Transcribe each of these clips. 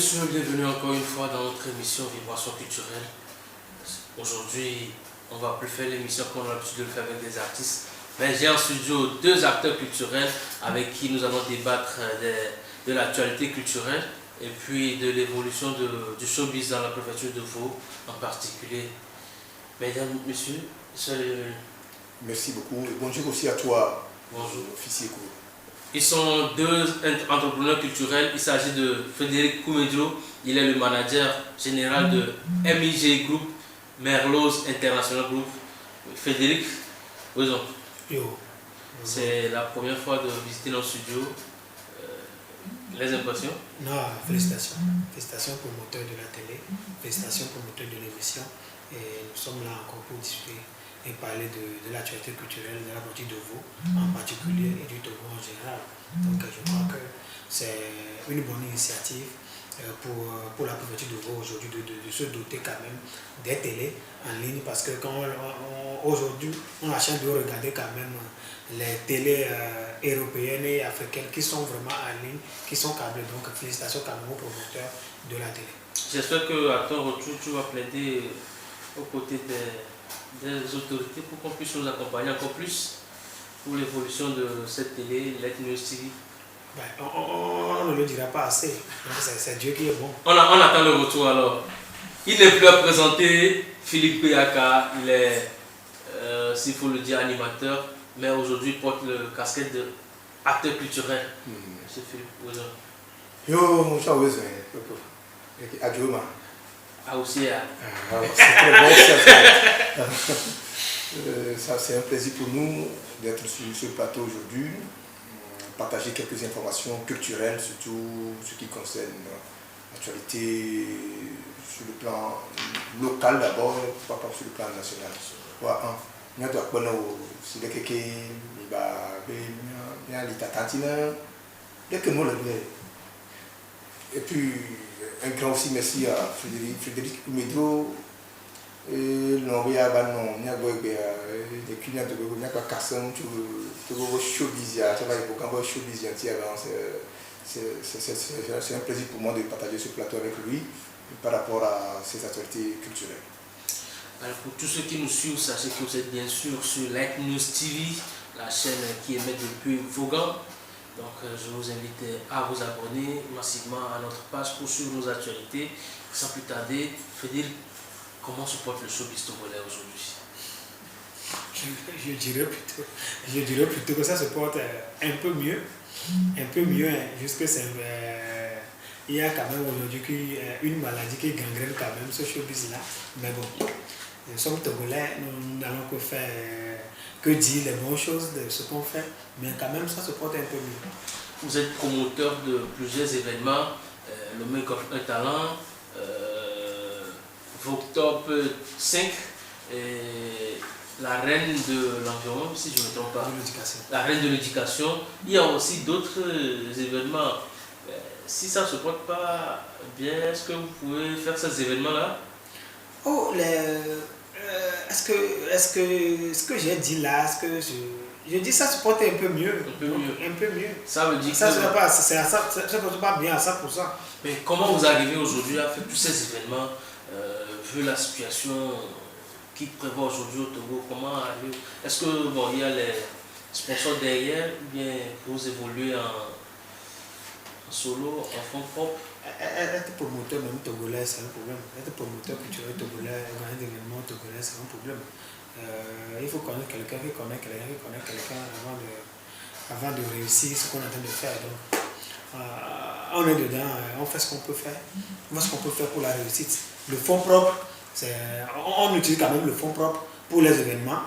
messieurs, bienvenue encore une fois dans notre émission Vibration culturelle. Aujourd'hui, on ne va plus faire l'émission comme on a l'habitude de le faire avec des artistes. Mais j'ai en studio deux acteurs culturels avec qui nous allons débattre de l'actualité culturelle et puis de l'évolution du showbiz dans la préfecture de Vaud en particulier. Mesdames, messieurs, merci beaucoup et bonjour aussi à toi. Bonjour. Officier Kou. Ils sont deux entrepreneurs culturels. Il s'agit de Frédéric Koumedjo. Il est le manager général de MIG Group, Merloz International Group. Frédéric, bonjour. Yo. C'est la première fois de visiter nos studios. Les impressions? Non, félicitations. Félicitations promoteur de la télé. Félicitations promoteur de l'émission. Et nous sommes là encore pour discuter et parler de l'actualité culturelle de la partie de Vaud en particulier et du Togo en général. Donc je crois que c'est une bonne initiative pour la préfecture de Vaud aujourd'hui de se doter quand même des télés en ligne parce que quand aujourd'hui on a la chance de regarder quand même les télés européennes et africaines qui sont vraiment en ligne, qui sont câblées. Donc félicitations quand même aux promoteurs de la télé. J'espère qu'à ton retour tu vas plaider aux côtés des autorités pour qu'on puisse nous accompagner encore plus pour l'évolution de cette télé, Let News TV. Ben, on ne le dira pas assez. C'est Dieu qui est bon. On attend le retour alors. Il n'est plus à présenter Philippe Péaka. Il est, s'il faut le dire, animateur, mais aujourd'hui il porte le casquette d'acteur culturel. Monsieur Philippe, bonjour. Yo, je suis besoin. Adjouma. Ah aussi, c'est très bon. Ça, c'est un plaisir pour nous d'être sur ce plateau aujourd'hui, partager quelques informations culturelles, surtout ce qui concerne l'actualité sur le plan local d'abord, pas sur le plan national. Nous avons et puis un grand aussi merci à Frédéric Koumedjo. Non, il y a des clients de c'est un plaisir pour moi de partager ce plateau avec lui par rapport à ses actualités culturelles. Alors pour tous ceux qui nous suivent, sachez que vous êtes bien sûr sur Let News TV, la chaîne qui émet depuis Vaughan. Donc je vous invite à vous abonner massivement à notre page pour suivre nos actualités. Sans plus tarder, Frédéric, comment se porte le showbiz togolais aujourd'hui? Je dirais plutôt que ça se porte un peu mieux. Jusque il y a quand même aujourd'hui une maladie qui gangrène quand même ce showbiz là. Mais bon, nous sommes togolais, nous n'allons que dire les bonnes choses de ce qu'on fait, mais quand même ça se porte un peu mieux. Vous êtes promoteur de plusieurs événements, le Make of un talent, Voctop 5, la reine de l'environnement, si je ne me trompe pas. La reine de l'éducation. Il y a aussi d'autres événements. Si ça ne se porte pas bien, est-ce que vous pouvez faire ces événements-là? Oh, est-ce que ce que j'ai dit là, je dis ça se porte un peu mieux. Un peu mieux. Ça veut dire ça ne se porte pas bien à 100%. Mais comment vous arrivez aujourd'hui à faire tous ces événements, vu la situation qui prévoit aujourd'hui au Togo? Comment arriver? Est-ce que bon, il y a les sponsors derrière ou bien vous évoluez en solo, en fonds propres? Être promoteur même togolais, c'est un problème. Être promoteur culturel togolais, organiser des événements togolais, c'est un problème. Il faut connaître quelqu'un qui connaît quelqu'un avant de réussir ce qu'on est en train de faire. Donc, on est dedans, on fait ce qu'on peut faire. On fait ce qu'on peut faire pour la réussite. Le fonds propre, on utilise quand même le fonds propre pour les événements,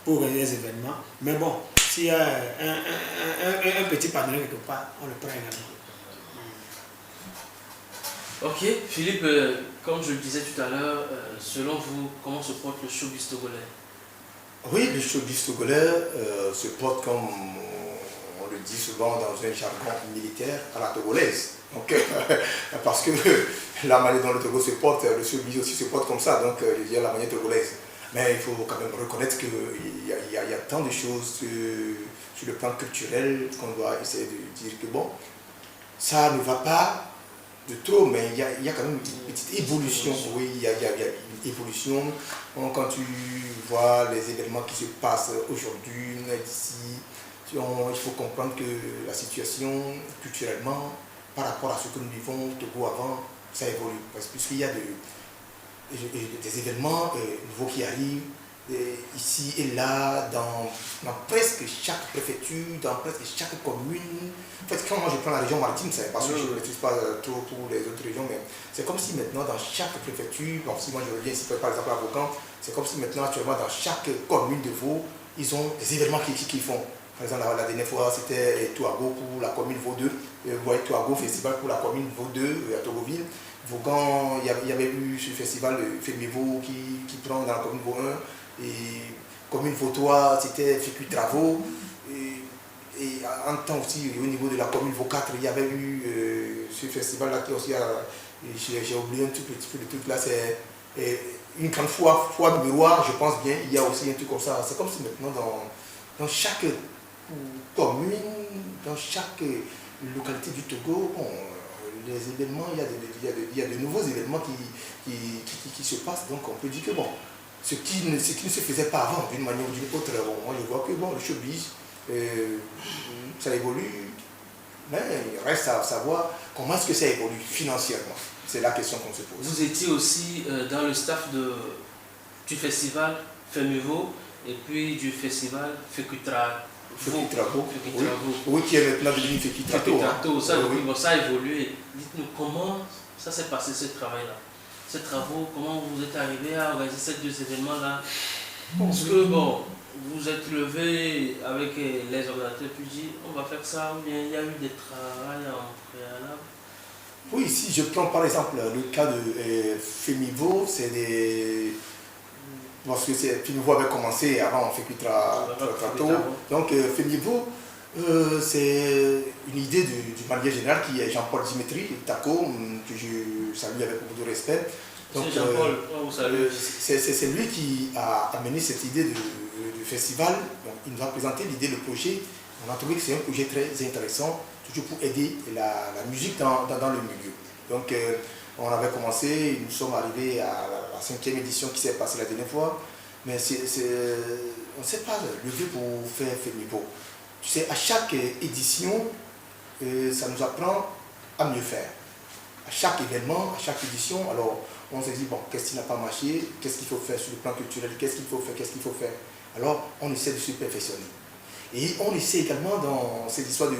pour organiser les événements. Mais bon, s'il y a un petit partenaire quelque part, on le prend également. Ok, Philippe, comme je le disais tout à l'heure, selon vous, comment se porte le showbiz togolais? Oui, le showbiz togolais se porte comme on le dit souvent dans un jargon militaire à la togolaise. Donc, parce que la manière dont le Togo se porte, le showbiz aussi se porte comme ça, donc il y a la manière togolaise. Mais il faut quand même reconnaître qu'il y a tant de choses sur le plan culturel qu'on doit essayer de dire que bon, ça ne va pas de trop, mais il y a quand même une petite évolution. Oui, il y a une évolution. Quand tu vois les événements qui se passent aujourd'hui, d'ici, il faut comprendre que la situation culturellement, par rapport à ce que nous vivons au Togo avant, ça évolue. Puisqu'il y a des événements nouveaux qui arrivent ici et là, dans presque chaque préfecture, dans presque chaque commune. En fait, quand moi je prends la région maritime, c'est parce que je ne maîtrise pas trop pour les autres régions, mais c'est comme si maintenant dans chaque préfecture, bon, si moi je reviens ici par exemple à Vaucan, c'est comme si maintenant actuellement dans chaque commune de Vaud, ils ont des événements qu'ils font. Par exemple, la dernière fois, c'était Touago pour la commune Vaud 2, Touago Festival pour la commune Vaud 2 à Togoville. Vaucan, il y avait eu ce festival Fémévo qui prend dans la commune Vaud 1. Et commune Vautois, c'était Fécu Travaux. Et en temps aussi, au niveau de la commune Vaud 4, il y avait eu ce festival-là qui aussi a. J'ai oublié un tout petit peu le truc là, c'est une grande foire miroir, je pense bien. Il y a aussi un truc comme ça. C'est comme si maintenant, dans chaque commune, dans chaque localité du Togo, bon, les événements, il y a de nouveaux événements qui se passent. Donc on peut dire que bon, ce qui ne se faisait pas avant d'une manière ou d'une autre, bon, moi je vois que bon, le showbiz, ça évolue, mais il reste à savoir comment est-ce que ça évolue financièrement. C'est la question qu'on se pose. Vous étiez aussi dans le staff du festival Fémévo et puis du festival Fécutravo. Oui, qui est maintenant devenu Fécutrato. Ça a évolué. Dites-nous comment ça s'est passé ce travail-là. Ces travaux, comment vous êtes arrivé à organiser ces deux événements-là? Parce que bon, vous êtes levé avec les organisateurs puis dit on va faire ça, ou bien il y a eu des travaux en préalable. Oui, si je prends par exemple le cas de Fémivo, c'est des. Parce que Fémivo avait commencé avant Fécutrato. Donc Fémivo, c'est une idée du manager général qui est Jean-Paul Dimitri Taco, que je salue avec beaucoup de respect. C'est Jean-Paul, vous saluez. C'est lui qui a amené cette idée de festival. Donc, il nous a présenté l'idée, le projet. On a trouvé que c'est un projet très intéressant, toujours pour aider la musique dans le milieu. Donc on avait commencé, nous sommes arrivés à la 5e édition qui s'est passée la dernière fois, mais on ne s'est pas levé pour faire Fémivo. Tu sais, à chaque édition, ça nous apprend à mieux faire. À chaque événement, à chaque édition, alors on se dit, bon, qu'est-ce qui n'a pas marché, qu'est-ce qu'il faut faire sur le plan culturel, qu'est-ce qu'il faut faire. Alors on essaie de se perfectionner. Et on essaie également dans cette histoire de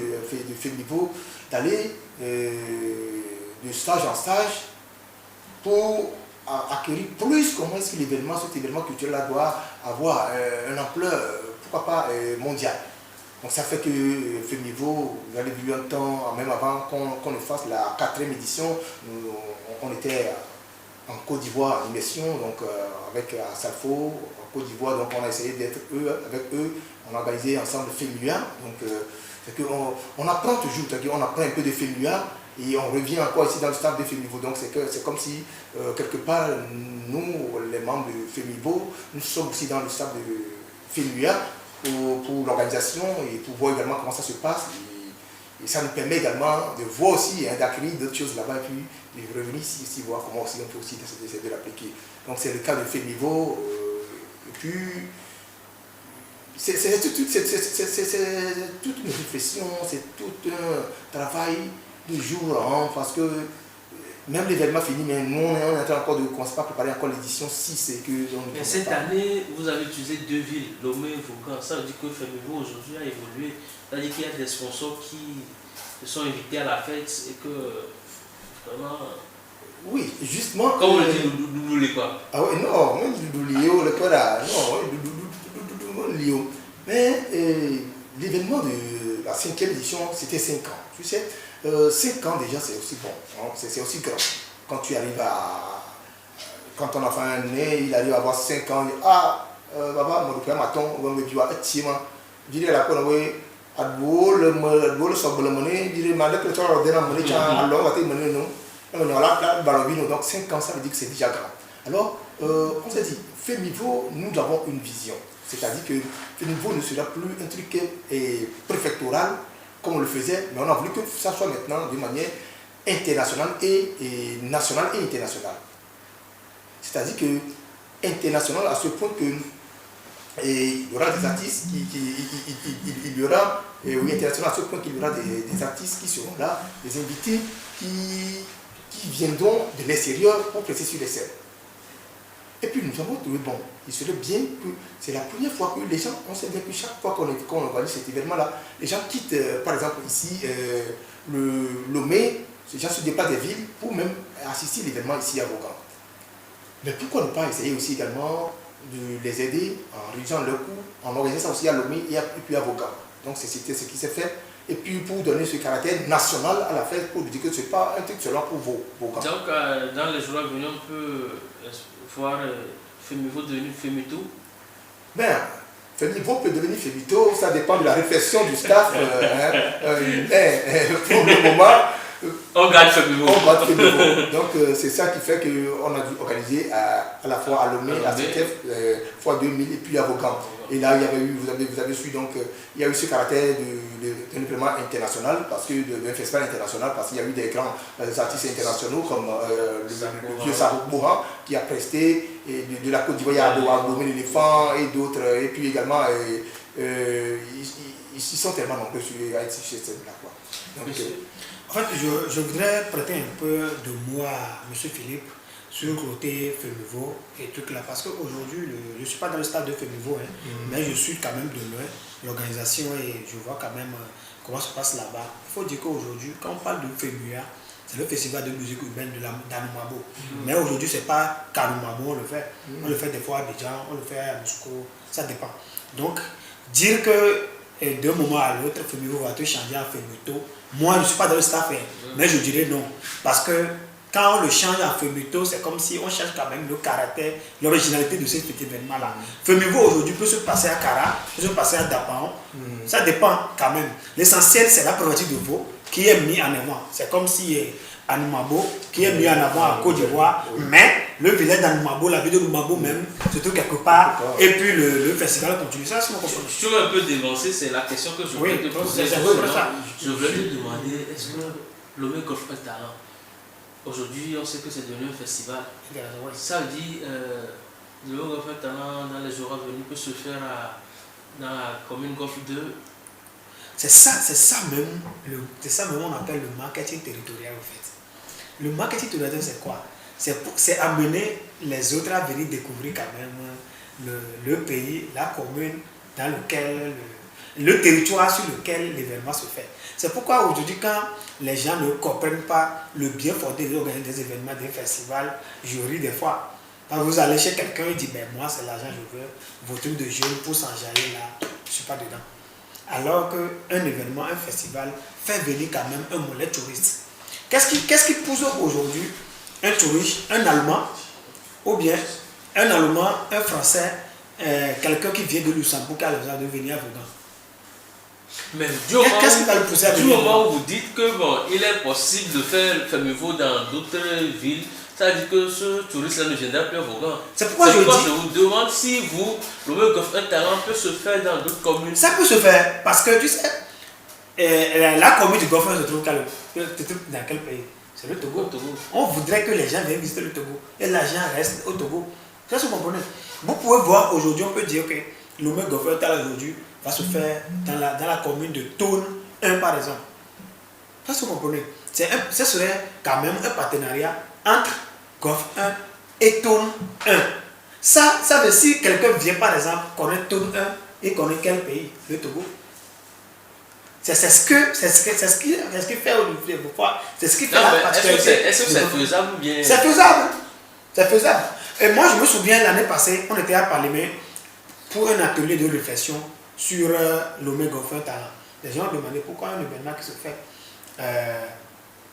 Fémivo d'aller de stage en stage pour acquérir plus comment est-ce que cet événement culturel-là doit avoir une ampleur, pourquoi pas mondiale. Donc ça fait que Fémivo, vous avez vu un temps, même avant qu'on ne fasse la 4e édition, on était en Côte d'Ivoire en immersion, donc avec Salfo, en Côte d'Ivoire, donc on a essayé d'être avec eux, on a organisé ensemble Fémua, donc on apprend toujours, on apprend un peu de Fémua et on revient encore ici dans le stade de Fémivo, donc c'est comme si quelque part nous, les membres de Fémivo, nous sommes aussi dans le stade de Fémua pour l'organisation et pour voir également comment ça se passe. Et ça nous permet également de voir aussi, d'acquérir d'autres choses là-bas et puis de revenir ici voir comment aussi on peut aussi essayer de l'appliquer. Donc c'est le cas de Fémivo. Et puis c'est toute une réflexion, c'est tout un travail de jour en an, parce que même l'événement fini, mais nous on est en train encore de commencer à préparer encore l'édition 6 et que mais cette année, vous avez utilisé 2 villes, Lomé et Vaucan. Ça veut dire que Fémivo aujourd'hui a évolué. C'est-à-dire qu'il y a des sponsors qui se sont invités à la fête et que vraiment. Oui, justement. Comme on le dit, Doudou quoi. Ah oui, non, moi je Doudou Léo, le quoi là. Non, Doudou Léo. Mais l'événement de la 5e édition, c'était 5 ans. Tu sais, 5 ans déjà, c'est aussi bon. Hein, c'est aussi grand. Quand tu arrives à. Quand on a fait un nez, il arrive à avoir 5 ans. Il dit, ah, papa, mon père m'a on va me dire, je dis, la quoi, oui. Le soble monnaie, il dit, mais le pétrole a donné la monnaie, alors on va te mener, non. Donc 5 ans, ça veut dire que c'est déjà grand. Alors, on s'est dit, Fémivo, nous avons une vision. C'est-à-dire que Fémivo ne sera plus un truc préfectoral comme on le faisait, mais on a voulu que ça soit maintenant de manière international et national et international. C'est-à-dire que international à ce point que il y aura des artistes il y aura, oui, international à ce point qu'il y aura des artistes qui seront là, des invités qui viendront de l'extérieur pour presser sur les scènes. Et puis nous avons trouvé, bon, il serait bien que c'est la première fois que les gens, on sait bien que chaque fois qu'on organise cet événement-là, les gens quittent, par exemple ici, le Lomé, ces gens se déplacent des villes pour même assister à l'événement ici à Vaughan. Mais pourquoi ne pas essayer aussi également de les aider en réduisant leur coût, en organisant ça aussi à Lomé et puis à Vaughan. Donc c'était ce qui s'est fait. Et puis pour donner ce caractère national à la fête, pour dire que ce n'est pas un truc seulement pour Vaughan. Donc dans les jours à venir, on peut voir Femivo devenir Femito. Ben, Femivo peut devenir Femito, ça dépend de la réflexion du staff. Pour le moment, on garde Femivo. Donc c'est ça qui fait qu'on a dû organiser à la fois à Lomé, à CTF, fois 2000 et puis à Vaughan. Et là, il y avait eu, vous avez su, donc, il y a eu ce caractère d'un événement international, d'un festival international, parce qu'il y a eu des grands artistes internationaux comme le vieux Sarou Mohan qui a presté, et de la Côte d'Ivoire, il y a Abdomé l'éléphant et d'autres, et puis également, ils sont tellement nombreux sur cette scène-là. En fait, je voudrais prêter un peu de moi à M. Philippe sur le côté Femivo et trucs là, parce qu'aujourd'hui, je ne suis pas dans le stade de Femivo, mais je suis quand même de loin l'organisation et je vois quand même comment ça se passe là-bas. Il faut dire qu'aujourd'hui, quand on parle de Femua, c'est le festival de musique urbaine d'Anoumabo. Mais aujourd'hui, ce n'est pas qu'Anoumabo on le fait. On le fait des fois à Abidjan, on le fait à Moscou, ça dépend. Donc, dire que d'un moment à l'autre, Femivo va te changer en Femito, moi je ne suis pas dans le staff, mais je dirais non. Parce que quand on le change en Femito, c'est comme si on change quand même le caractère, l'originalité de cet événement-là. Femivo aujourd'hui peut se passer à Kara, peut se passer à Dapan, ça dépend quand même. L'essentiel, c'est la prérogative de Vaud qui est mis en avant. C'est comme si Anoumabo qui est mis en avant à Côte d'Ivoire, mais le village d'Anoumabo, la ville de Anoumabo même, se trouve quelque part, et puis le festival continue. Ça, c'est mon compagnon. Je suis un peu dévancé, c'est la question que je voulais te poser. Je voulais te demander, est-ce que Lomé Golf Talent, aujourd'hui on sait que c'est devenu un festival, ça veut dire le Golf Talent dans les jours à venir peut se faire dans la commune Golf 2. C'est ça même on appelle le marketing territorial en fait. Le marketing territorial c'est quoi? C'est amener les autres à venir découvrir quand même le pays, la commune dans lequel, le territoire sur lequel l'événement se fait. C'est pourquoi aujourd'hui quand les gens ne comprennent pas le bien fondé d'organiser des événements, des festivals, je ris des fois. Quand vous allez chez quelqu'un et dites, ben moi c'est l'argent je veux, vos trucs de jeunes pour s'enjailler là, je ne suis pas dedans. Alors qu'un événement, un festival, fait venir quand même un mollet touriste. Qu'est-ce qui pousse aujourd'hui un touriste, un Allemand, ou bien un Allemand, un Français, quelqu'un qui vient de Luxembourg qui a besoin de venir à Vaughan? Mais qu'est-ce qui va le pousser à venir? Du moment où vous dites que bon, il est possible de faire Femivo dans d'autres villes, ça veut dire que ce touriste-là ne viendra plus à Vaughan. C'est pourquoi je vous demande si le Golf Talent peut se faire dans d'autres communes. Ça peut se faire, parce que tu sais, la commune du Golf se trouve dans quel pays? C'est le Togo. On voudrait que les gens viennent visiter le Togo et l'argent reste au Togo. Ça se comprenez? Vous pouvez voir aujourd'hui, on peut dire que le Golf Talent aujourd'hui va se faire dans la commune de Toune 1 par exemple. Ça se comprenez? Ce serait quand même un partenariat entre Golf 1 et Toune 1. Ça veut dire si quelqu'un vient par exemple connaître Toune 1 et connaît quel pays? Le Togo. C'est ce qui fait aujourd'hui. C'est ce qui fait la particularité. Est-ce que c'est faisable ou bien? C'est faisable. C'est faisable. Et moi je me souviens l'année passée, on était à Palimé pour un atelier de réflexion sur Lomé Golf Talent. Les gens ont demandé pourquoi un événement qui se fait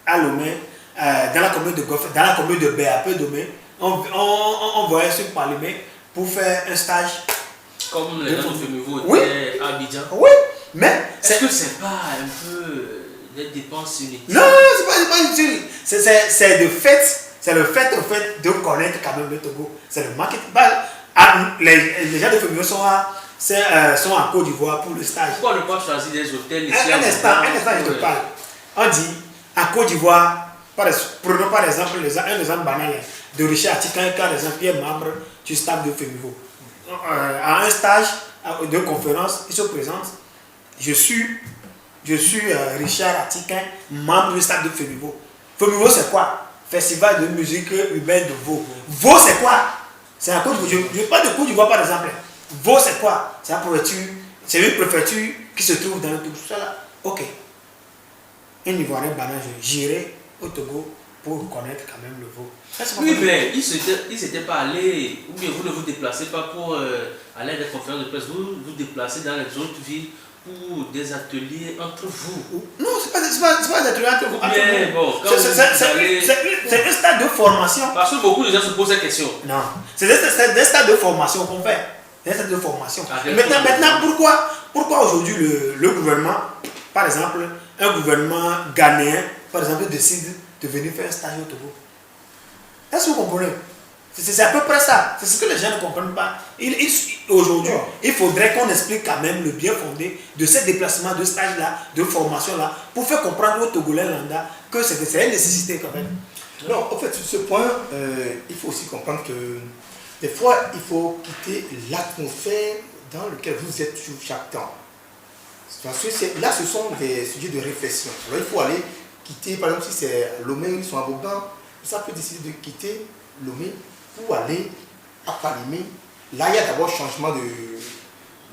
à Lomé, dans la commune de Golf, dans la commune de BAP Lomé, on voyait sur Palimé pour faire un stage. Comme les gens de Femivo à Abidjan. Oui, mais est-ce que c'est pas un peu des dépenses inutiles? Non, c'est pas inutile. C'est le fait de connaître quand même le Togo. C'est le marketing. Les gens de Femivo sont à Côte d'Ivoire pour le stage. Pourquoi ne pas choisir des hôtels ici un instant, je te parle. On dit, à Côte d'Ivoire, Prenons par exemple un exemple banal de Richard Tican, par exemple, qui est membre du staff de FEMIVO. À un stage de conférence, il se présente. Je suis Richard Atikin, membre du staff de FEMIVO. FEMIVO, c'est quoi? Festival de musique urbaine de Vaud. Vaud, c'est quoi? C'est un Côte d'Ivoire. Je parle de Côte d'Ivoire, par exemple. Vaud, c'est quoi? C'est une préfecture qui se trouve dans le Togo. Ok. Un Ivoirien banal, j'irai au Togo pour connaître quand même le Vaud. Oui, mais il s'était pas allé, ou bien vous ne vous déplacez pas pour aller à des conférences de presse, vous vous déplacez dans les autres villes pour des ateliers entre vous. Non, c'est pas des ateliers entre vous. Bien, bon, c'est un stade de formation. Parce que beaucoup de gens se posent la question. Non, c'est des stades de formation qu'on fait. Des stades de formation. Maintenant, pourquoi aujourd'hui le gouvernement, par exemple, un gouvernement ghanéen, par exemple, décide de venir faire un stage au Togo? Est-ce que vous comprenez? C'est à peu près ça. C'est ce que les gens ne comprennent pas. Aujourd'hui, il faudrait qu'on explique quand même le bien fondé de ces déplacements, de stage-là, de formation-là, pour faire comprendre aux Togolais lambda que c'est une nécessité quand même. Non, en fait, sur ce point, il faut aussi comprendre que des fois, il faut quitter l'atmosphère dans laquelle vous êtes sur chaque temps. Parce que là, ce sont des sujets de réflexion. Alors, il faut aller quitter, par exemple, si c'est Lomé, ils sont à Bourgoin, ça peut décider de quitter Lomé pour aller à Palimé. Là, il y a d'abord changement un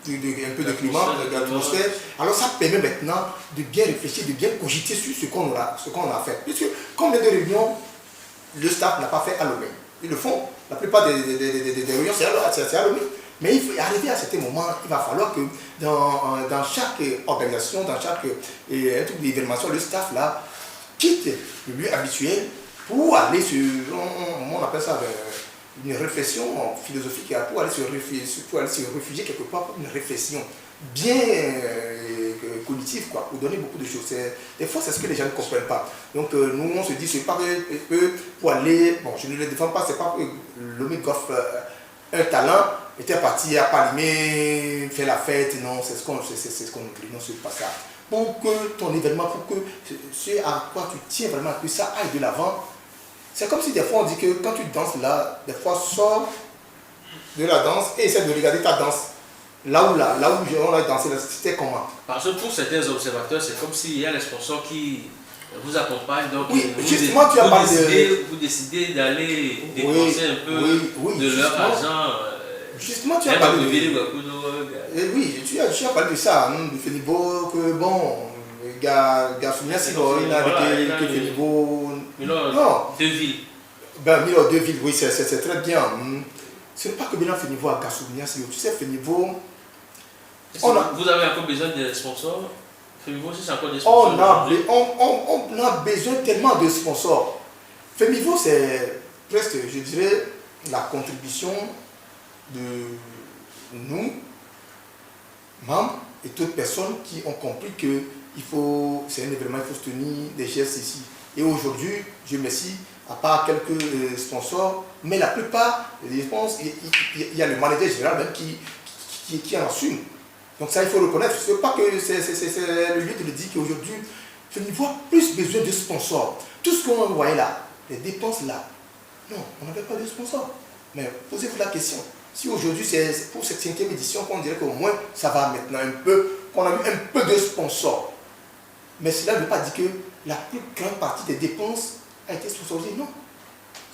peu de climat, d'atmosphère. Alors, ça permet maintenant de bien réfléchir, de bien cogiter sur ce qu'on a fait. Puisque, comme les deux réunions, le staff n'a pas fait à Lomé. Ils le font. La plupart des réunions, c'est à Lomé. Mais il faut arriver à certains moments, il va falloir que dans chaque organisation, dans chaque événement, le staff là quitte le lieu habituel pour aller sur, on appelle ça une réflexion philosophique, pour aller se réfugier quelque part pour une réflexion bien cognitive, quoi, pour donner beaucoup de choses. Des fois, c'est ce que les gens ne comprennent pas. Donc, nous, on se dit, c'est pas que pour aller, bon, je ne le défends pas, c'est pas que l'homme Goff un talent était parti à Palimé, faire la fête, non, c'est ce qu'on oublie, non, c'est pas ça. Pour que ton événement, pour que ce à quoi tu tiens vraiment, que ça aille de l'avant, c'est comme si des fois on dit que quand tu danses là, des fois sors de la danse et essaie de regarder ta danse. Là où on a dansé, c'était comment? Parce que pour certains observateurs, c'est comme s'il y a les sponsors qui vous accompagnent, donc oui, justement, tu as parlé vous décidez d'aller dépenser un peu de leur argent. Justement, tu as parlé oui, tu as parlé de ça, de Fenibo, que bon, Gassounia, c'est il a avec Fenibo. Non, deux villes. Ben, Milo, deux villes, oui, c'est très bien. Ce n'est pas que maintenant Fenibo à Gassounia, tu sais, Fenibo. Vous avez encore besoin de sponsors? Femivo, c'est encore des sponsors. On a besoin tellement de sponsors. Femivo, c'est presque, je dirais, la contribution de nous, membres et toutes personnes qui ont compris que c'est un événement, il faut se tenir des gestes ici. Et aujourd'hui, je merci, à part quelques sponsors, mais la plupart, je pense, il y a le manager général même qui en assume. Donc ça, il faut reconnaître. Ce n'est pas que c'est le lieu de le dire qu'aujourd'hui, je n'y vois plus besoin de sponsors. Tout ce qu'on voyait là, les dépenses là, non, on n'avait pas de sponsors. Mais posez-vous la question. Si aujourd'hui, c'est pour cette 5e édition qu'on dirait qu'au moins, ça va maintenant un peu, qu'on a eu un peu de sponsors. Mais cela ne veut pas dire que la plus grande partie des dépenses a été sponsorisée. Non.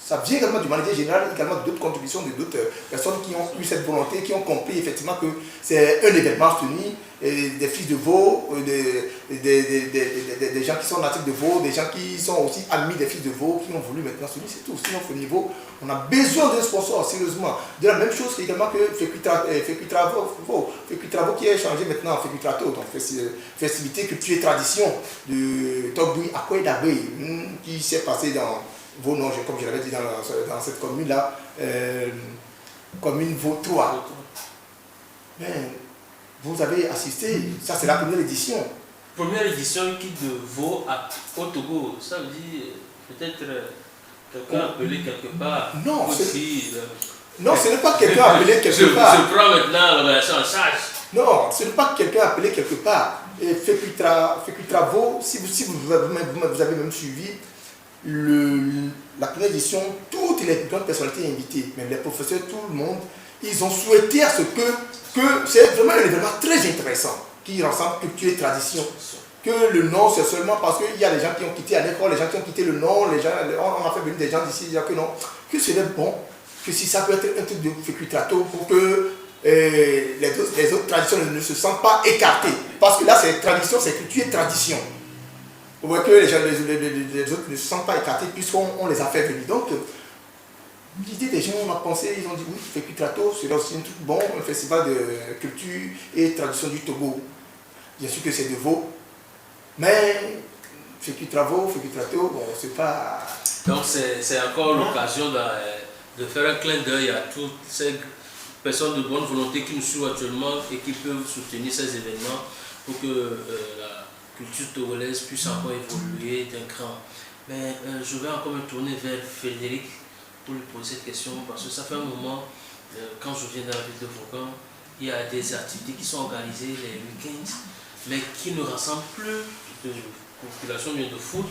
Ça vient également du manager général, également d'autres contributions de d'autres personnes qui ont eu cette volonté, qui ont compris effectivement que c'est un événement tenu, des fils de Vaud, des gens qui sont natifs de Vaud, des gens qui sont aussi amis des fils de Vaud, qui ont voulu maintenant se tenir, c'est tout. Sinon, au niveau, on a besoin d'un sponsor, sérieusement. De la même chose également que Fécutravo qui est changé maintenant en Fécutrato, donc festivité, culture et tradition de Togboui Akwe Dagwe, qui s'est passé dans vos noms, comme je l'avais dit dans cette commune-là, commune Vaud-3. Mais vous avez assisté, ça c'est la première édition. Première édition qui de Vaud au Togo, ça veut dire peut-être quelqu'un appelé quelque part. Non, non, ce n'est pas quelqu'un appelé quelque part. Je prends maintenant l'organisation en charge. Non, ce n'est pas quelqu'un appelé quelque part. Et Fécutravo, si vous avez même suivi, la première édition, toutes les grandes personnalités invitées, même les professeurs, tout le monde, ils ont souhaité à ce que c'est vraiment un événement très intéressant qui rassemble culture et tradition. Que le nom, c'est seulement parce qu'il y a des gens qui ont quitté à l'école, les gens qui ont quitté le nom, on a fait venir des gens d'ici, dire que non, que c'est bon, que si ça peut être un truc de fécutrato pour que les autres traditions ne se sentent pas écartées. Parce que là, c'est tradition, c'est culture et tradition. Vous voyez que les autres ne se sentent pas écartés puisqu'on les a fait venir. Donc, l'idée des gens, on a pensé, ils ont dit oui, fécutrato, c'est aussi un truc bon, un festival de culture et tradition du Togo. Bien sûr que c'est de Vaud. Mais fécutrato, bon, c'est pas... Donc c'est encore l'occasion de faire un clin d'œil à toutes ces personnes de bonne volonté qui nous suivent actuellement et qui peuvent soutenir ces événements pour que la culture togolaise puisse encore évoluer d'un cran. Mais je vais encore me tourner vers Frédéric pour lui poser cette question parce que ça fait un moment, quand je viens dans la ville de Vaughan, il y a des activités qui sont organisées les week-ends, mais qui ne rassemblent plus de population mais de foot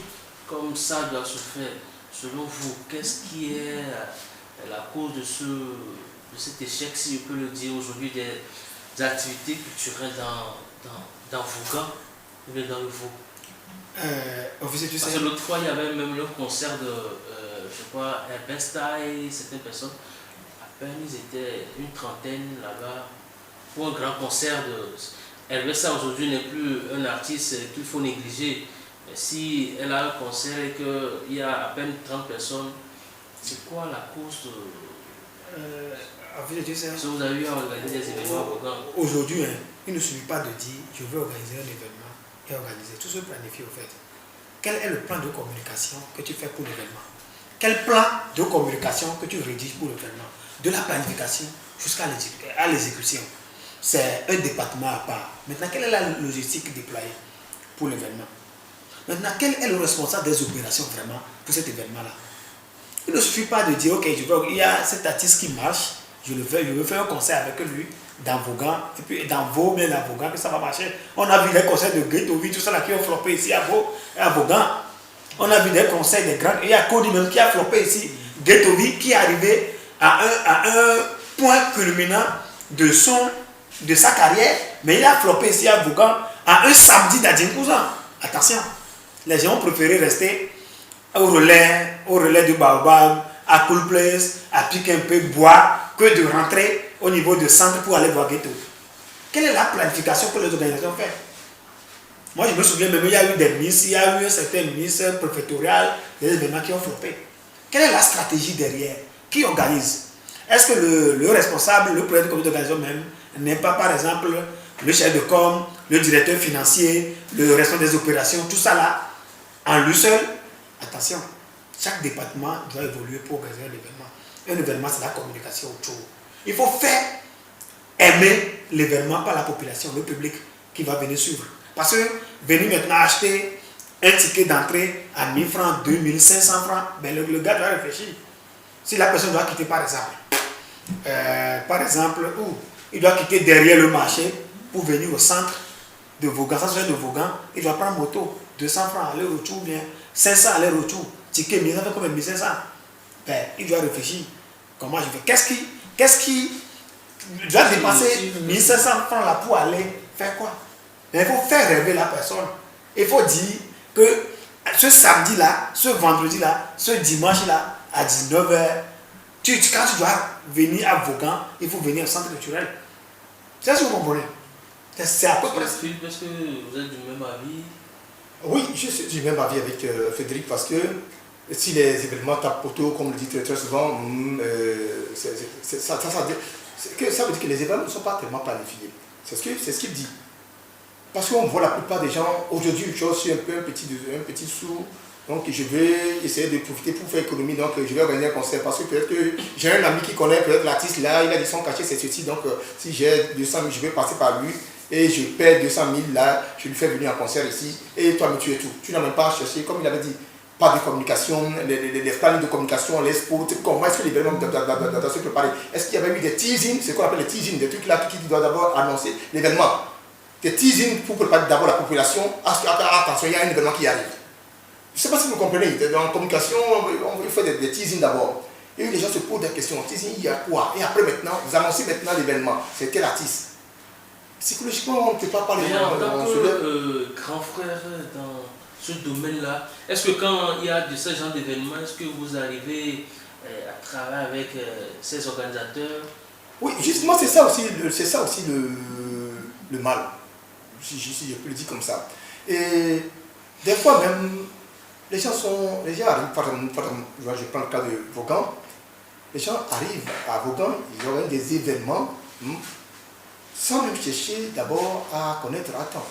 comme ça doit se faire. Selon vous, qu'est-ce qui est la cause de cet échec, si je peux le dire aujourd'hui, des activités culturelles dans Vaughan ou bien dans le Vaud? Parce que l'autre fois, il y avait même le concert de, je crois, Bernstein, certaines personnes, à peine ils étaient une trentaine là-bas, pour un grand concert de... Elvesa aujourd'hui n'est plus un artiste qu'il faut négliger. Si elle a un concert et qu'il y a à peine 30 personnes, c'est quoi la cause de... Si vous avez eu à organiser des événements aujourd'hui, il ne suffit pas de dire je veux organiser un événement et organiser. Tout se planifie au fait. Quel est le plan de communication que tu fais pour l'événement? Quel plan de communication que tu rédiges pour l'événement? De la planification jusqu'à l'exécution. C'est un département à part. Maintenant, quelle est la logistique déployée pour l'événement? Maintenant, quel est le responsable des opérations vraiment pour cet événement-là? Il ne suffit pas de dire, ok, il y a cet artiste qui marche, je veux faire un concert avec lui dans Vaughan, et puis dans Vaud, mais dans Vaughan, que ça va marcher. On a vu des concerts de Ghetto-Vi, tout ça là qui ont floppé ici à Vaud, à Vaughan. On a vu des concerts des grands, il y a Cody même qui a floppé ici, Ghetto-Vi, qui est arrivé à un point culminant de sa carrière, mais il a floppé ici à Vaughan à un samedi d'Adjinkousan. Attention, les gens ont préféré rester au relais de Baobab, à Cool Place, à piquer un peu, boire, que de rentrer au niveau de centre pour aller voir Ghetto. Quelle est la planification que les organisations font? Moi, je me souviens même, il y a eu des miss, il y a eu un certain miss préfectoral, des événements qui ont floppé. Quelle est la stratégie derrière? Qui organise? Est-ce que le responsable, le président du comité d'organisation même, n'est pas par exemple le chef de com, le directeur financier, le responsable des opérations, tout ça là, en lui seul? Attention, chaque département doit évoluer pour organiser un événement. Un événement, c'est la communication autour. Il faut faire aimer l'événement par la population, le public qui va venir suivre. Parce que venir maintenant acheter un ticket d'entrée à 1000 francs, 2000, 500 francs, ben le gars doit réfléchir. Si la personne doit quitter par exemple, il doit quitter derrière le marché pour venir au centre de Vaughan, il doit prendre moto, 200 francs aller-retour, bien 500 aller-retour, ticket 1000, ça fait combien 1500? Ben, il doit réfléchir. Comment je fais? Qu'est-ce qui doit dépenser 1500 francs là pour aller faire quoi? Mais il faut faire rêver la personne. Il faut dire que ce samedi-là, ce vendredi-là, ce dimanche-là, à 19h, quand tu dois venir à Vaughan, il faut venir au centre culturel. C'est ce que vous comprenez? C'est à peu près. Est-ce que vous êtes du même avis? Oui, je suis du même avis avec Frédéric parce que si les événements tapent poteau, comme le dit très souvent, ça veut dire que les événements ne sont pas tellement planifiés. C'est ce qu'il dit. Parce qu'on voit la plupart des gens, aujourd'hui, je suis un petit sou, donc je vais essayer de profiter pour faire économie, donc je vais organiser un concert. Parce que peut-être que j'ai un ami qui connaît peut-être l'artiste là, il a dit son cachet, c'est ceci, donc si j'ai 200 000, je vais passer par lui. Et je perds 200 000 là, je lui fais venir en concert ici, et toi, mais tu es tout. Tu n'as même pas cherché, comme il avait dit, pas de communication, les plans de communication, les spots, comment est-ce que l'événement doit se préparer? Est-ce qu'il y avait eu des teasings, c'est ce qu'on appelle les teasings, des trucs là qui doivent d'abord annoncer l'événement? Des teasings pour préparer d'abord la population, attention, il y a un événement qui arrive. Je ne sais pas si vous comprenez, dans la communication, il faut des teasings d'abord. Et les gens se posent des questions. Teasing, il y a quoi? Et après maintenant, vous annoncez maintenant l'événement. C'est quel artiste? Psychologiquement, on ne peut pas parler. Mais en tant que grand frère dans ce domaine-là, est-ce que quand il y a de ce genre d'événements, est-ce que vous arrivez à travailler avec ces organisateurs? Oui, justement, c'est ça aussi le mal, si je peux le dire comme ça. Et des fois même, les gens arrivent, par exemple, je prends le cas de Vaughan, les gens arrivent à Vaughan, ils organisent des événements, sans même chercher d'abord à connaître, attends,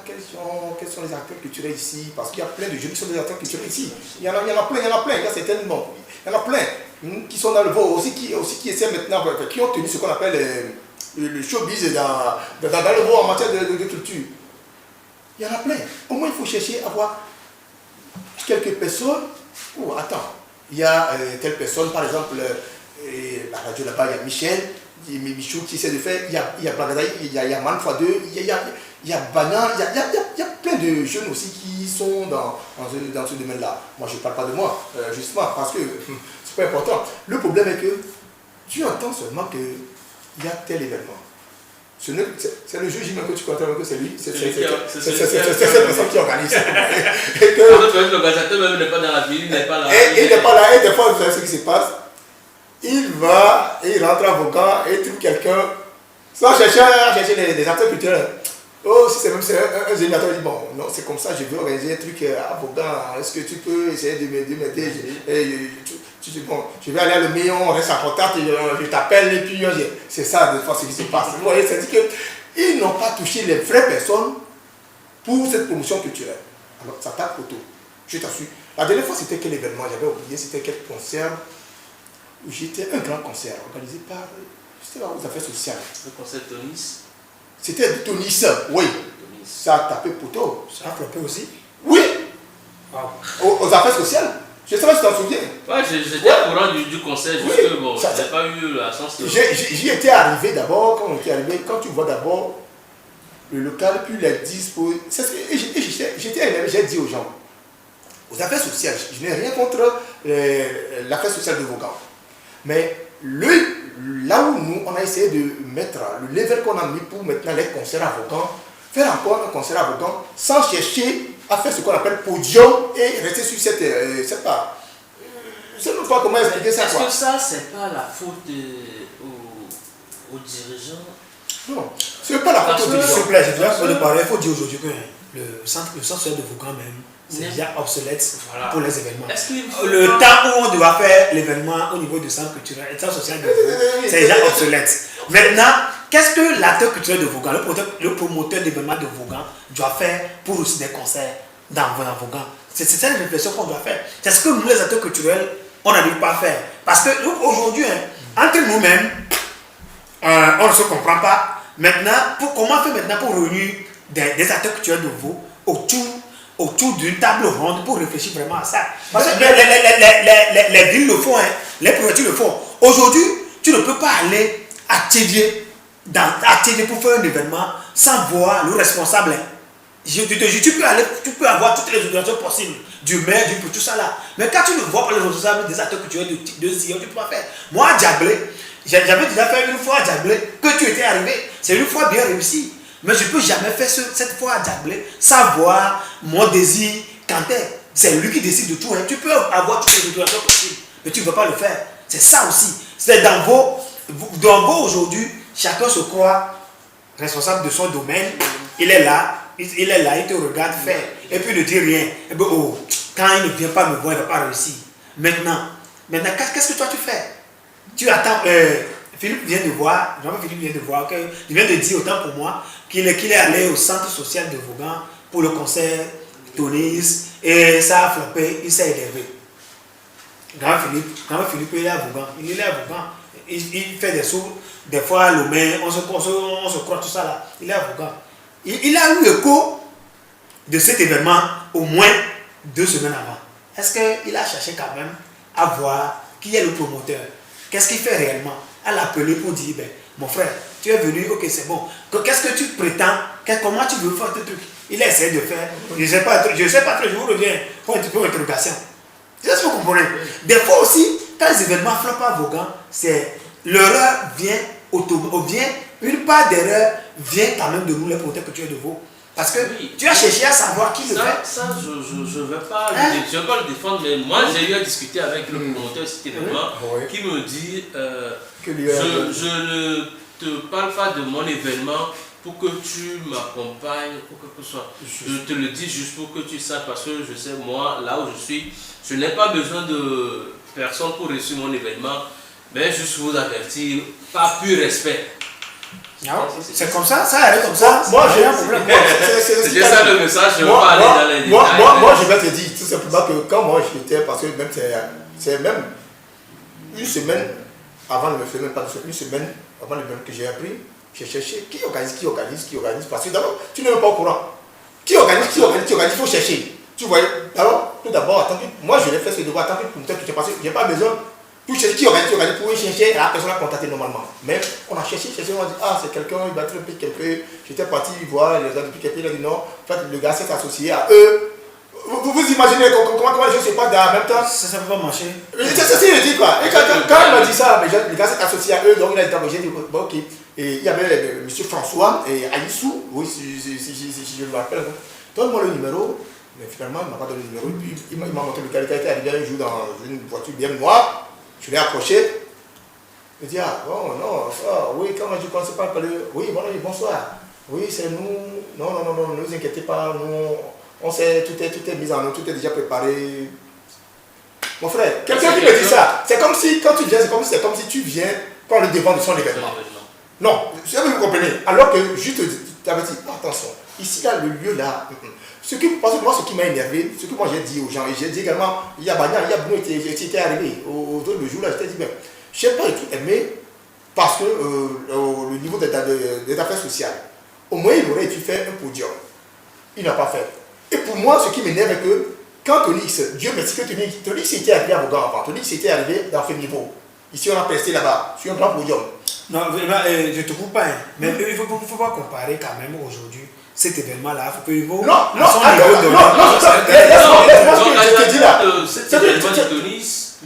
quels sont les acteurs culturels ici, parce qu'il y a plein de jeunes qui sont des acteurs culturels ici. Il y en a plein, il y a certainement, il y en a plein qui sont dans le Vaud, aussi qui essaient maintenant, qui ont tenu ce qu'on appelle le showbiz dans le Vaud en matière de culture. Il y en a plein. Au moins, il faut chercher à voir quelques personnes. Oh, attends, il y a telle personne, par exemple, la radio là-bas, il y a Michou qui essaie de faire, il y a Blagadaï, il y a Man x2, il y a Bagnan, il y a plein de jeunes aussi qui sont dans ce domaine-là. Moi, je ne parle pas de moi, justement, parce que c'est pas important. Le problème est que tu entends seulement qu'il y a tel événement. C'est le juge que tu comprends que c'est lui, c'est cette personne qui organise. L'organisateur même n'est pas dans la ville, il n'est pas là. Et il n'est pas là, et des fois, vous savez ce qui se passe. Il va, et il rentre à Vaughan et il trouve quelqu'un, sans chercher des acteurs culturels. Oh, si c'est même un géniateur, il dit bon, non, c'est comme ça, je veux organiser un truc à Vaughan, est-ce que tu peux essayer de m'aider? Tu dis bon, je vais aller à Le Méon, on reste en contact, je t'appelle, et puis c'est ça, des fois, ce qui se passe. Vous voyez, c'est-à-dire qu'ils n'ont pas touché les vraies personnes pour cette promotion culturelle. Alors, ça tape autour, je t'assure. La dernière fois, c'était quel événement? J'avais oublié, c'était quel concert? J'étais un grand concert organisé par, c'était aux affaires sociales. Le concert Tonis? C'était Tonis, oui. Tonis. Ça a tapé poteau. Ça a frappé aussi? Oui. Wow. Aux affaires sociales. Je ne sais pas si tu t'en souviens. Ouais, j'étais au courant du concert, juste que bon, je n'ai pas eu la chance de... J'y étais arrivé d'abord, quand tu vois d'abord le local, puis les dispo. J'étais arrivé, j'ai dit aux gens, aux affaires sociales, je n'ai rien contre l'affaire sociale de Vaughan. Mais là où nous, on a essayé de mettre le level qu'on a mis pour maintenant les concerts à Vaughan, faire encore un concert à Vaughan sans chercher à faire ce qu'on appelle podium et rester sur cette part. Je ne sais pas comment expliquer ça. Est-ce que ça, c'est pas la faute aux dirigeants? Non, ce n'est pas la faute aux dirigeants. S'il te plaît, je dois te parler. Il faut dire aujourd'hui que le centre social de Vaughan même, c'est déjà obsolète pour les événements. Le temps où on doit faire l'événement au niveau du centre culturel et centre social de Vaughan, c'est déjà obsolète. Maintenant, qu'est-ce que l'acteur culturel de Vaughan, le promoteur d'événements de Vaughan, doit faire pour aussi des concerts dans Vaughan? C'est cette réflexion qu'on doit faire. C'est ce que nous, les acteurs culturels, on n'arrive pas à faire. Parce qu'aujourd'hui, entre nous-mêmes, on ne se comprend pas. Maintenant, comment faire maintenant pour réunir des acteurs culturels de Vaughan autour d'une table ronde pour réfléchir vraiment à ça? Parce que les villes le font, les préfectures le font. Aujourd'hui, tu ne peux pas aller à Tchédié pour faire un événement sans voir le responsable. Tu peux avoir toutes les autorisations possibles, du maire, tout ça là. Mais quand tu ne vois pas les responsables des acteurs culturels de Zion, tu ne peux pas faire. Moi, à Diablé, j'avais déjà fait une fois à Diablé que tu étais arrivé. C'est une fois bien réussi. Mais je ne peux jamais faire cette fois à Diablé sans voir mon désir Kanté. C'est lui qui décide de tout. Tu peux avoir toutes les autorisations possibles, mais tu ne veux pas le faire. C'est ça aussi. C'est dans vos aujourd'hui, chacun se croit responsable de son domaine. Il est là, il te regarde faire. Et puis il ne dit rien. Et bien, quand il ne vient pas me voir, il ne va pas réussir. Maintenant, qu'est-ce que toi tu fais? Tu attends. Philippe vient de voir, il vient de dire autant pour moi qu'il est allé au centre social de Vaughan pour le concert Tonis et ça a floppé, il s'est énervé. Grand Philippe, il est à Vaughan. Il fait des sauts, des fois le main, on se croit tout ça là. Il est à Vaughan. Il a eu écho de cet événement au moins 2 semaines avant. Est-ce qu'il a cherché quand même à voir qui est le promoteur? Qu'est-ce qu'il fait réellement? À l'appeler pour dire, mon frère, tu es venu, ok, c'est bon. Qu'est-ce que tu prétends? Comment tu veux faire ce truc? Il a essayé de faire. Je ne sais pas trop, je vous reviens pour un petit peu d'interrogation. C'est ce que vous comprenez. Des fois aussi, quand les événements floppent à Vaughan, c'est l'erreur vient une part d'erreur vient quand même de nous, les promoteurs que tu es de vous. Parce que tu as cherché à savoir qui le fait. Ça, je ne vais pas le défendre, mais moi j'ai eu à discuter avec le promoteur de cet événement qui me dit je ne te parle pas de mon événement pour que tu m'accompagnes ou quelque soit. Je te le dis juste pour que tu saches, parce que je sais, moi, là où je suis, je n'ai pas besoin de personne pour réussir mon événement, mais juste vous avertir, pas pur respect. C'est comme ça, ça arrive comme ça. Moi, j'ai un problème. C'est ça le message, je ne vais pas aller dans les détails. Moi, je vais te dire tout simplement que quand moi j'étais, parce que même c'est même une semaine avant le film, pas une semaine avant le film que j'ai appris, j'ai cherché qui organise, parce que d'abord, tu n'es même pas au courant. Qui organise, il faut chercher. Tu vois, alors, tout d'abord, moi je l'ai fait ce devoir, tant que pour que tu passé, j'ai pas besoin. Pour chercher qui organise, pour chercher, la personne a contacté normalement. Mais on a cherché, on a dit, ah, c'est quelqu'un, il va être depuis quelqu'un. J'étais parti voir les gens depuis quelqu'un, il a dit non, en fait, le gars s'est associé à eux. Vous imaginez comment les choses se passent en même temps? Ça ne peut pas marcher. C'est ce que je dis quoi. Et quand il m'a dit ça, le gars s'est associé à eux, donc il a dit, j'ai dit, bon, ok. Et il y avait M. François et Aïssou, oui, si je me rappelle. Donne-moi le numéro. Mais finalement, il ne m'a pas donné le numéro. Et puis, il m'a montré le gars qui était arrivé un jour dans une voiture bien noire. Je l'ai approché. Il dit, ah, bon, non, ça, oui, quand je ne commence pas à parler, oui, bonsoir. Oui, c'est nous. Non, ne vous inquiétez pas, nous, on sait, tout est mis en œuvre, tout est déjà préparé. Mon frère, quelqu'un qui me dit ça, c'est comme si, quand tu viens, c'est comme si tu viens prendre le devant de son événement. Non, vous comprenez. Alors que je t'avais dit, attention, ici, là, le lieu là, parce que moi, ce qui m'a énervé, ce que moi j'ai dit aux gens, et j'ai dit également, il y a Bruno qui était arrivé, au jour là, je t'ai dit, mais je n'ai pas été aimé parce que le niveau des affaires sociales, au moins il aurait dû faire un podium. Il n'a pas fait. Et pour moi, ce qui m'énerve est que quand Tonix, Dieu merci que Tonix était arrivé à Vaughan avant, Tonix était arrivé dans ce niveau. Ici, on a presté là-bas, sur un grand podium. Non, je ne te coupe pas, hein. Mais il ne faut pas comparer quand même aujourd'hui cet événement-là. Il faut que Ivo. Non, cet événement de Tonix,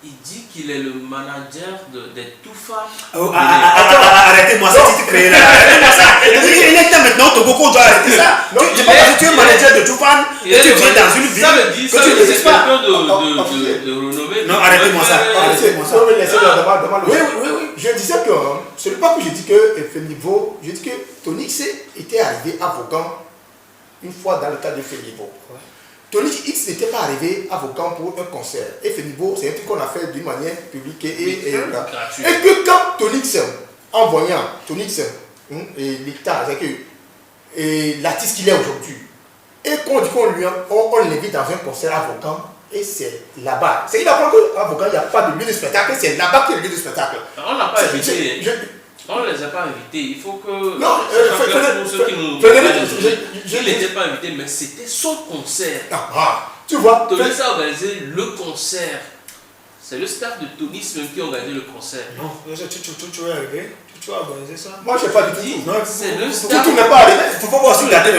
il dit qu'il est le manager des Toufa. Arrêtez-moi ça, si tu crées là. Il est temps maintenant, Togo, qu'on doit arrêter ça. Tu es manager de Toufa et tu viens dans une ville que tu ne sais pas. De renommée. Non, arrêtez-moi ça. Oui. Je disais que, ce n'est pas que je dis que Femivo, je dis que Tonix était arrivé à Vaughan une fois dans le cadre de Femivo. Tonix X n'était pas arrivé à Vaughan pour un concert. Et Femivo, c'est un truc qu'on a fait d'une manière publique et gratuite. Et que quand Tonix, en voyant Tonix et l'État, c'est-à-dire l'artiste qu'il est aujourd'hui, et qu'on dit qu'on l'invite dans un concert à Vaughan, et c'est là-bas. C'est qu'il apprend qu'à Vaughan, il n'y a pas de lieu de spectacle, c'est là-bas qu'il y a le lieu de spectacle. On n'a pas invité. On ne les a pas invités. Il faut que. Non, pour ceux qui nous. Je ne les ai pas invités, mais c'était son concert. Tu vois. Tonix a organisé le concert. C'est le staff de Tonix même qui a organisé le concert. Non, tu vas arriver. Tu vas organiser ça. Moi, je n'ai pas du tout. C'est le staff. Tout n'est pas arrivé. Il ne faut pas voir sur la tête.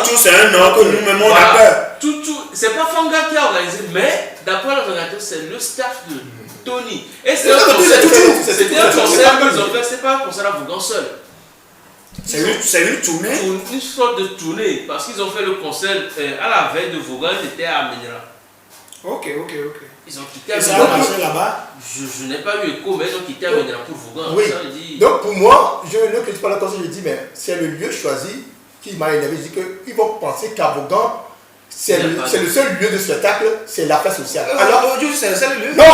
Tout, c'est un nom que nous mettons d'accord. C'est pas Fanga qui a organisé, mais d'après l'organisateur, c'est le staff de Tony. Et c'est un concert. C'était un concert qu'ils ont fait, c'est pas un concert à Vaughan seul. C'est une tournée. Une sorte de tournée, parce qu'ils ont fait le concert à la veille de Vaughan, ils étaient à Ménira. Ok. Ils ont quitté à Ménira. Là-bas. Je n'ai pas eu écho, mais ils ont quitté à Ménira pour Vaughan. Oui. Donc pour moi, je ne critique pas l'attention, je dis, mais c'est le lieu choisi qui m'a énervé. Je dis qu'ils vont penser qu'à Vaughan, c'est le seul lieu de spectacle, c'est l'affaire sociale. Alors, c'est le seul lieu? Non,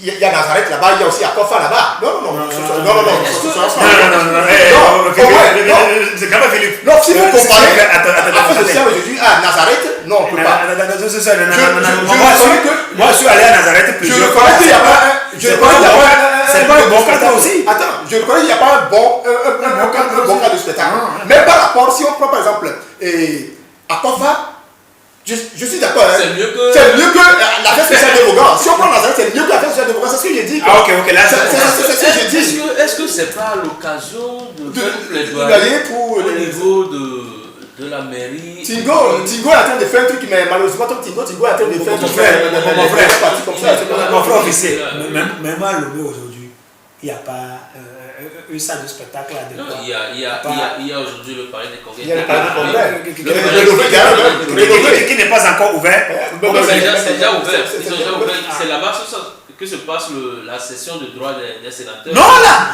il y a Nazareth là-bas, il y a aussi Akofa là-bas. Non. C'est quand même Philippe. Non, si vous comparez l'affaire sociale aujourd'hui à Nazareth, non, on ne peut pas. Moi, je suis allé à Nazareth plusieurs fois. Je reconnais qu'il n'y a pas c'est pas un bon cas aussi. Attends, je reconnais qu'il n'y a pas un bon cas de spectacle. Mais par rapport, si on prend par exemple Akofa, Je suis d'accord. Hein. C'est mieux que la fête spéciale de Vaughan. Si on prend la c'est mieux que la fête spéciale de Vaughan. C'est ce que j'ai dit. Ah, ok, là, c'est ce que j'ai dit. Est-ce que c'est pas l'occasion de faire un plaidoyer pour au niveau de la mairie? Tingo est en train de faire un truc, mais malheureusement, Tingo est en train de faire mon frère parti comme ça. Mon frère officier. Même à Lomé aujourd'hui, il n'y a pas une salle de spectacle à Non, il y a aujourd'hui le palais des congrès. Il y a le palais des congrès. Qui n'est pas encore ouvert. C'est déjà ouvert. C'est là-bas que se passe la session de droit des sénateurs. Non,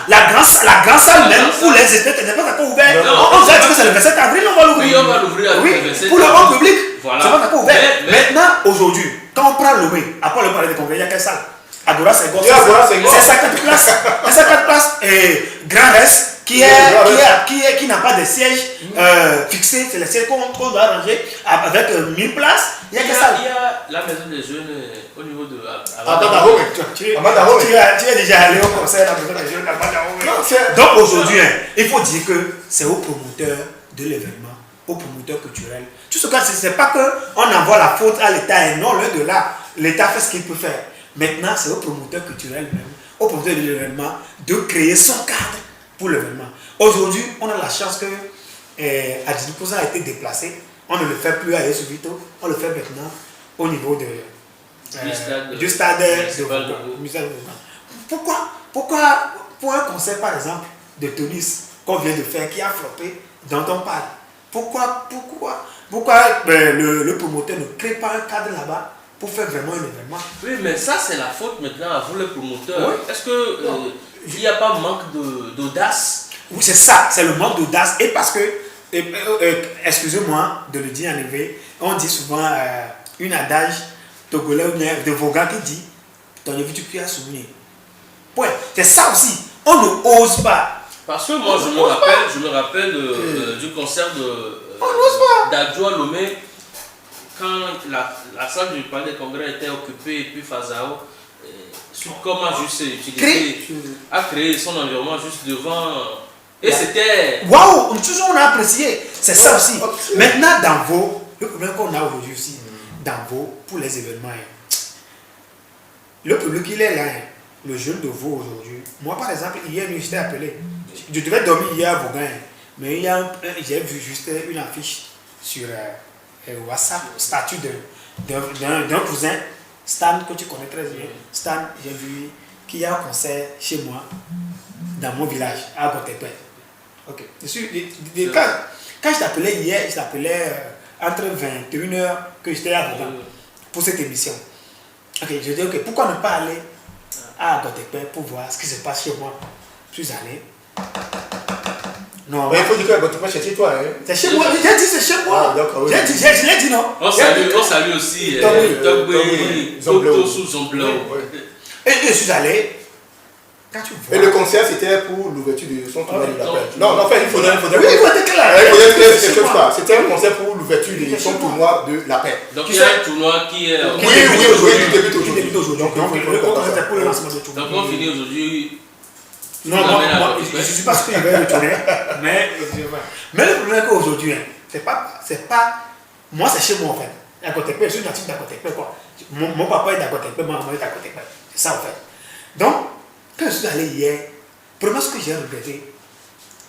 la grande salle même pour les espèces n'est pas encore ouverte. On va dire que c'est le 27 avril, on va l'ouvrir. Oui, on va l'ouvrir avec le 27 pour le grand public. Voilà. C'est pas encore ouvert. Maintenant, aujourd'hui, quand on prend Lomé, après le palais des congrès, il n'y a quelle salle? Agora Senghor, c'est 50 places. 50 places et Grand Reste qui n'a pas de siège fixé. C'est le siège qu'on doit arranger avec 1000 places. Il y a que ça. Il y a la maison des jeunes au niveau de Amanda Tu es déjà allé au concert de la maison des jeunes d'Amanda. Donc aujourd'hui, il faut dire que c'est aux promoteurs de l'événement, aux promoteurs culturels. Tout ce cas, ce n'est pas qu'on envoie la faute à l'État et non, loin de là. L'État fait ce qu'il peut faire. Maintenant, c'est aux promoteurs culturels même, aux promoteurs de l'événement, de créer son cadre pour l'événement. Aujourd'hui, on a la chance que Adjipouza a été déplacé. On ne le fait plus à Yesuvito, on le fait maintenant au niveau du stade de Vaughan. Pourquoi pour un concert, par exemple, de Tonis qu'on vient de faire, qui a floppé, dont on parle, pourquoi le promoteur ne crée pas un cadre là-bas pour faire vraiment un événement? Oui, mais ça, c'est la faute maintenant à vous, les promoteurs. Oui. Est-ce qu'il n'y a pas manque d'audace? Oui, c'est ça, c'est le manque d'audace. Et parce que, excusez-moi de le dire en éveil, on dit souvent une adage togolais de Vaughan qui dit ton invité tu as souvenir. Ouais, c'est ça aussi. On ne ose pas. Parce que moi, je me rappelle du concert d'Adjoa Lomé. Quand la salle du palais des congrès était occupée, et puis Fazao, Sucom a juste a créé son environnement juste devant. Et c'était. Waouh, toujours on a apprécié. C'est ça aussi. Maintenant, dans Vaud, le problème qu'on a aujourd'hui aussi, dans Vaud, pour les événements, le public il est là, le jeune de Vaud aujourd'hui. Moi, par exemple, hier, j'étais appelé. Je devais dormir hier à Vaughan, mais j'ai vu juste une affiche sur WhatsApp, statut d'un cousin, Stan, que tu connais très bien. Stan, j'ai vu qu'il y a un concert chez moi, dans mon village, à Gotepe. Ok. Quand je t'appelais hier, je t'appelais entre 21h que j'étais à Vaughan pour cette émission. Ok, je dis ok, pourquoi ne pas aller à Gotepe pour voir ce qui se passe chez moi? Je suis allé. Non, il faut dire que Gotepe c'est chez toi. Hein. C'est chez moi, j'ai dit c'est chez moi. Oui. Je l'ai dit non. On salue aussi Togbe sous Zomblou. Et je suis allé. Quand tu vois. Et le concert c'était pour l'ouverture de son tournoi de la paix. Non, enfin il faudrait. Oui, il faut être clair. C'était un concert pour l'ouverture de son tournoi de la paix. Donc il y a un tournoi qui est. Oui, qui débute aujourd'hui. Donc c'était pour le lancement de tournoi. Donc on finit aujourd'hui. Non, moi, je ne suis pas sûr qu'il va retourner. Mais le problème est qu'aujourd'hui, c'est pas. Moi, c'est chez moi en fait. D'Agotepe, je suis natif d'Agotepe quoi. Mon papa est d'Agotepe, ma maman est d'Agotepe. C'est ça en fait. Donc, quand je suis allé hier, premièrement ce que j'ai regretté,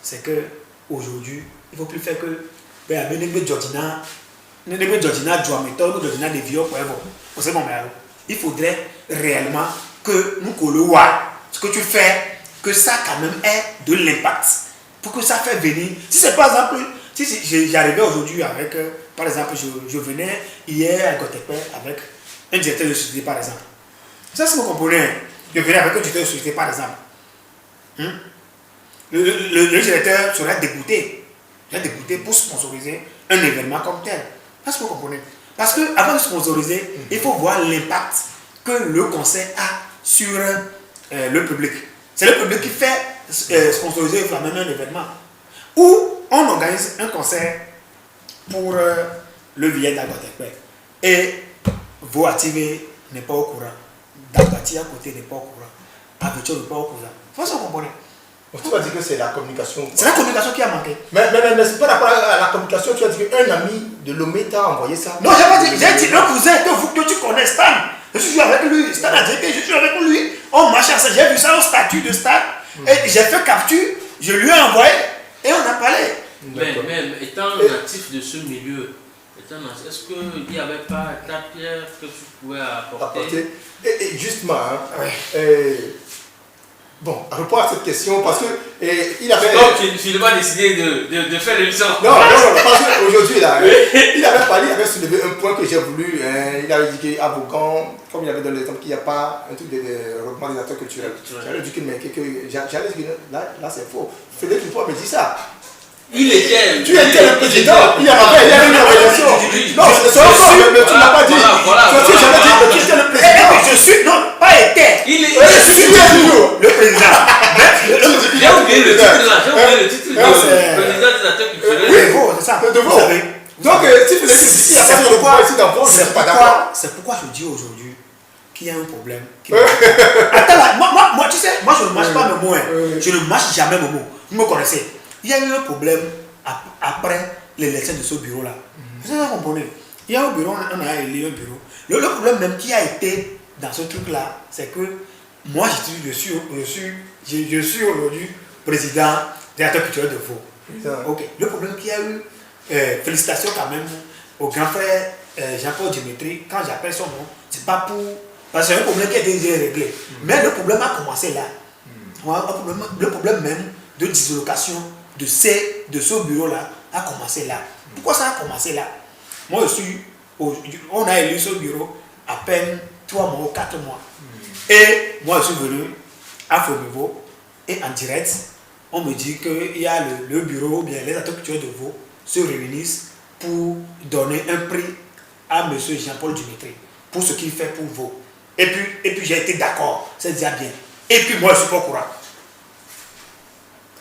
c'est qu'aujourd'hui, il ne faut plus faire que. Il faudrait réellement que nous collons ce que tu fais, que ça quand même ait de l'impact. Pour que ça fait venir. Si c'est par exemple, si j'arrivais aujourd'hui avec, par exemple, je venais hier à Gotepe avec un directeur de société par exemple. Ça, si vous comprenez, je venais avec un directeur de société par exemple. Le directeur serait dégoûté. Il est dégoûté pour sponsoriser un événement comme tel. Est-ce que vous comprenez? Parce qu'avant de sponsoriser, il faut voir l'impact que le concert a sur le public. C'est le public qui fait sponsoriser même un événement. Ou on organise un concert pour le village d'Agotepe. Et Vaud activé n'est pas au courant. Dagati à côté n'est pas au courant. Abicho n'est pas au courant. Il faut se comprendre. Donc, tu vas dire que c'est la communication. C'est la communication qui a manqué. Mais c'est pas rapport à la communication. Tu as dit qu'un ami de Lomé t'a envoyé ça. Non, j'ai pas dit. J'ai dit le cousin que tu connais, Stan. Je suis avec lui. Stan a dit que je suis avec lui. On marche ensemble. J'ai vu ça au statut de Stan. Et j'ai fait capture. Je lui ai envoyé. Et on a parlé. Mais étant natif de ce milieu, est-ce qu'il n'y avait pas ta pierre que tu pouvais apporter? Et justement, hein, Ouais. bon, réponds à cette question parce que il avait. Donc, tu n'as pas décidé de faire l'émission. Non, parce qu'aujourd'hui, là, il avait parlé, il avait soulevé un point que j'ai voulu. Il avait dit qu'Avogan, comme il avait donné l'exemple qu'il n'y a pas un truc de regroupement des acteurs culturels. J'allais dire là, c'est faux. Frédéric Dupont me dit ça. Il était. Tu étais le président, il y avait une organisation. Non, c'est encore, mais tu ne l'as pas dit. Tu jamais dit que tu étais le président. Je suis, non, pas été. Je suis toujours le président. J'ai oublié le titre là, le titre de président des acteurs culturels. Oui, vous, c'est ça. De vous. Donc, si vous êtes ici, il n'y a pas de regroupement ici dans je ne suis pas d'accord. C'est pourquoi je dis aujourd'hui qu'il y a un problème. Attends là, moi, tu sais, moi je ne mâche pas mes mots. Je ne mâche jamais mes mots. Vous me connaissez. Il y a eu un problème après l'élection de ce bureau-là. Vous avez compris? Il y a un bureau, on a élu un bureau. Le problème même qui a été dans ce truc-là, c'est que moi, je suis aujourd'hui président des acteurs culturels de Vaud. Ok. Le problème qu'il y a eu, félicitations quand même au grand frère Jean-Paul Dimitri, quand j'appelle son nom, c'est pas pour. Parce que c'est un problème qui a été déjà réglé. Mais le problème a commencé là. Le problème même de dislocation de ce bureau-là a commencé là. Pourquoi ça a commencé là? Moi, on a élu ce bureau à peine 3 mois ou 4 mois. Et moi, je suis venu à Faux-Nouveau et en direct, on me dit qu'il y a le bureau, bien les acteurs culturels de Vaud se réunissent pour donner un prix à M. Jean-Paul Dimitri pour ce qu'il fait pour Vaud. Et puis j'ai été d'accord, c'est déjà bien. Et puis moi, je ne suis pas au courant.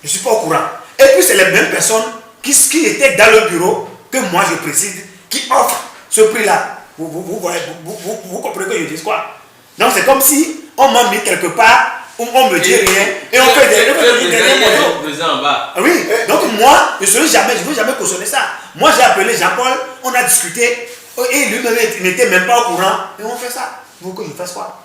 Je ne suis pas au courant. Et puis c'est les mêmes personnes qui étaient dans le bureau que moi je préside, qui offrent ce prix-là. Vous comprenez que je dis quoi? Donc c'est comme si on m'a mis quelque part, où on me dit rien, et on fait des derniers mots. Oui, donc moi, je ne veux jamais cautionner ça. Moi j'ai appelé Jean-Paul, on a discuté, et lui-même n'était même pas au courant, et on fait ça. Vous voulez que je fasse quoi?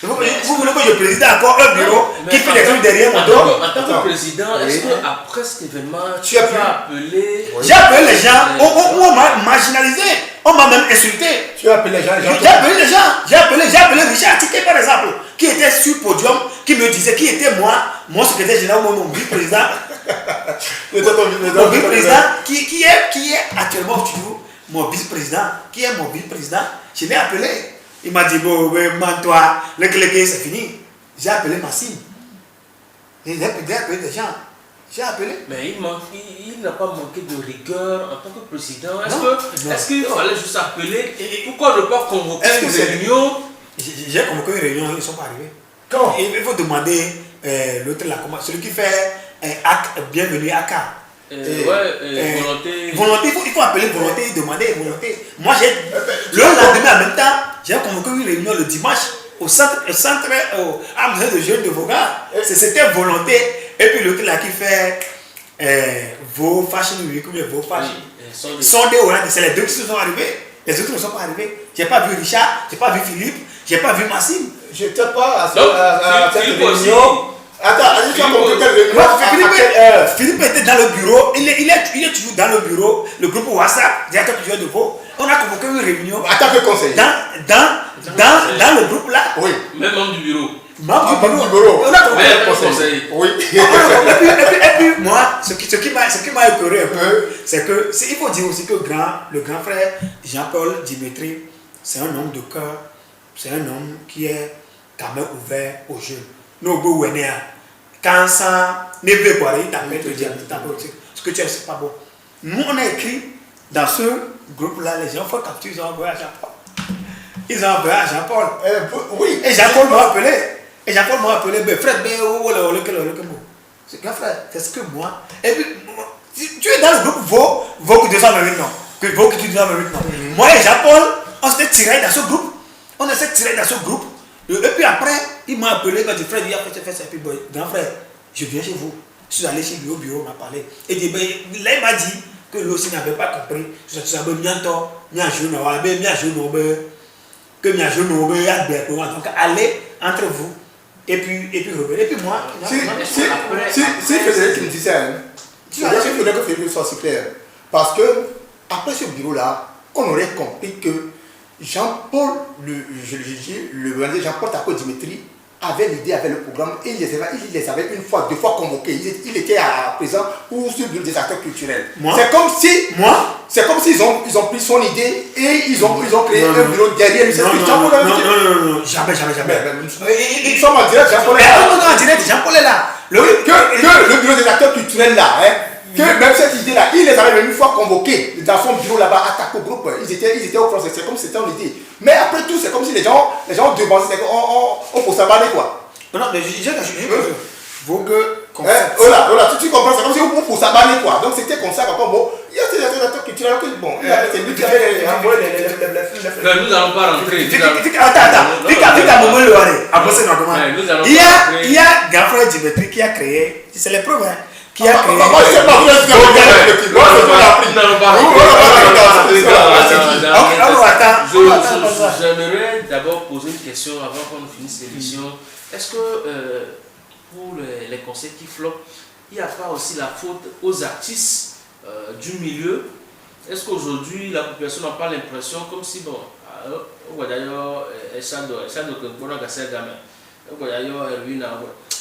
Vous voulez que je préside encore un bureau qui fait des trucs derrière mon dos? En tant que président, est-ce qu'après cet événement, tu as appelé... J'ai appelé les gens, on m'a marginalisé, on m'a même insulté. Tu as appelé les gens? J'ai appelé les gens, j'ai appelé Richard Tiquet par exemple, qui était sur le podium, qui me disait qui était moi, mon secrétaire général, mon vice-président. Mon vice-président, qui est actuellement toujours mon vice-président, qui est mon vice-président, je l'ai appelé. Il m'a dit, bon, toi, le c'est fini. J'ai appelé Massime. J'ai appelé des gens. J'ai appelé. Mais il n'a pas manqué de rigueur en tant que président. Est-ce qu'il fallait juste appeler? Pourquoi ne pas convoquer une réunion? J'ai convoqué une réunion, ils ne sont pas arrivés. Quand? Il faut demander l'autre là, celui qui fait bienvenue à K. Volonté. Volonté, il faut appeler volonté, demander volonté. Moi, le lendemain en même temps, j'ai convoqué une réunion le dimanche au centre de jeunes de Vaughan. C'était volonté. Et puis l'autre là qui fait vos fashion week ou bien vos fashion. Sondé, c'est les deux qui se sont arrivés. Les autres ne sont pas arrivés. J'ai pas vu Richard, j'ai pas vu Philippe, j'ai pas vu Massime. J'étais pas à cette réunion. Attends, Philippe était dans le bureau, il est toujours dans le bureau, le groupe WhatsApp, directeur culturel de Vaud. On a convoqué une réunion. En tant que conseiller. Dans le groupe là. Oui. Même membre du bureau. Membre du bureau. On a convoqué un conseiller. Oui. Et puis moi, ce qui m'a épeuré un peu, c'est que il faut dire aussi que le grand frère Jean-Paul Dimitri, c'est un homme de cœur, c'est un homme qui est quand même ouvert aux jeunes. Nous, quand ça n'est pas il t'appelle te dire ce que tu as, c'est pas bon. Nous, on a écrit dans ce groupe-là, les gens font capture, ils ont envoyé à Jean-Paul. Ils ont envoyé à Jean-Paul. Oui. Et Jean-Paul m'a appelé. Et Jean-Paul m'a appelé, Fred, c'est grand frère, c'est ce que moi. Et puis, tu es dans le groupe Vaud que 228 non. Que Vaud que 228 non. Moi et Jean-Paul, on s'était tiré dans ce groupe. Et puis après, il m'a appelé, il m'a dit, Fred, il a fait ça. Et puis, grand frère, je viens chez vous. Je suis allé chez lui au bureau, il m'a parlé. Et là, il m'a dit que lui aussi n'avait pas compris. Je suis allé donc allez entre vous et puis revenez. Et puis moi, si Frédéric me dit ça, il faudrait que Frédéric soit si clair. Parce que après ce bureau-là, on aurait compris que Jean-Paul, le manager Jean-Paul Tako Dimitri, avait l'idée, avait le programme, et il les avait une fois, 2 fois convoqués. Il était à présent pour ce bureau des acteurs culturels. C'est comme s'ils ont pris son idée et ils ont créé un bureau derrière lui. Non, jamais. Ils sont en direct, Jean-Paul est là. Non, en direct, Jean-Paul est là. Que le bureau des acteurs culturels là, que même cette idée-là, il les avait une fois convoqués dans son bureau là-bas, à Tako Group, ils étaient au français, c'est comme si c'était une idée. Mais après tout, c'est comme si les gens demandaient, on faut s'abattre quoi. Non, mais j'ai vos que. Tu comprends, c'est comme si on faut s'abattre quoi. Donc c'était comme ça, bon, il y a ces acteurs culturels que bon, c'est lui qui avait nous allons pas rentrer. Il y a Gafra Dimitri qui a créé, c'est les preuves, qui a créé. J'aimerais d'abord poser une question avant qu'on finisse l'émission. Est-ce que pour les conseils qui flottent, il n'y a pas aussi la faute aux artistes du milieu? Est-ce qu'aujourd'hui la population n'a pas l'impression comme si bon, d'ailleurs,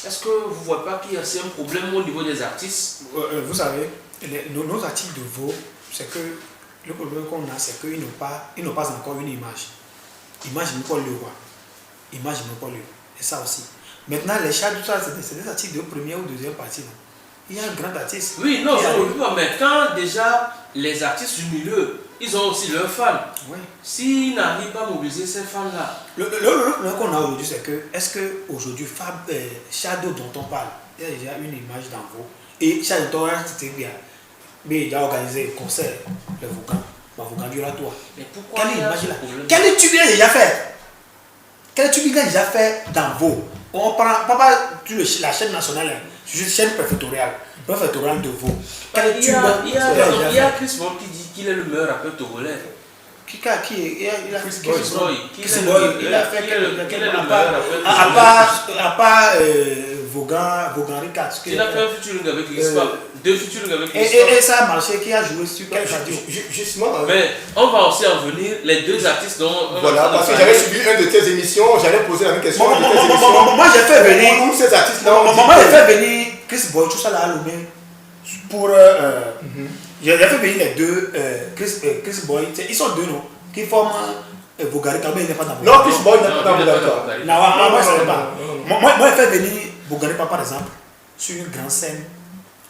est-ce que vous ne voyez pas qu'il y a un problème au niveau des artistes? Vous savez, nos artistes de Vaud, c'est que le problème qu'on a, c'est qu'ils n'ont pas encore une image. Image ne pas le roi. Image ne pas le. Et ça aussi. Maintenant, les chats, tout ça, c'est des artistes de première ou deuxième partie. Non? Il y a un grand artiste. Oui, non, mais quand déjà les artistes du milieu, ils ont aussi leurs fans. Oui. S'ils n'arrivent pas à mobiliser ces fans-là. Le problème qu'on a aujourd'hui, c'est que, est-ce qu'aujourd'hui, Shadow dont on parle, il y a déjà une image dans Vaud. Et Shadow, c'était bien. Mais il a organisé un concert, le Vaughan du Ratois. Mais pourquoi quelle image là? Quel tube il a déjà fait? Quel tube il a déjà fait dans Vaud? On prend pas la chaîne nationale, c'est juste chaîne préfectorale de Vaud. Il y a Chris Boy qui dit qu'il est le meilleur rappeur togolais. Qui est Chris Boy. Il a fait quel est le meilleur rappeur à part Vaughan Ricard. Il a fait un featuring avec l'histoire. 2 featuring avec l'histoire. Et ça a marché, qui a joué sur quelle radio? Justement. Mais on va aussi en venir, les 2 artistes dont. Voilà, parce que j'avais suivi une de tes émissions, j'allais poser la même question. Moi j'ai fait venir. Tous ces artistes-là. Moi j'ai fait venir Chris Boy, tout ça là à Lomé. Pour. J'ai fait venir les 2, Chris Boy, ils sont 2 non, qui forment Bogarika, mais il n'est pas dans Bogarika. Non, Chris Boy n'est pas dans Bogarika. Non, moi je ne sais pas. Moi j'ai fait venir Bogarika par exemple sur une grande scène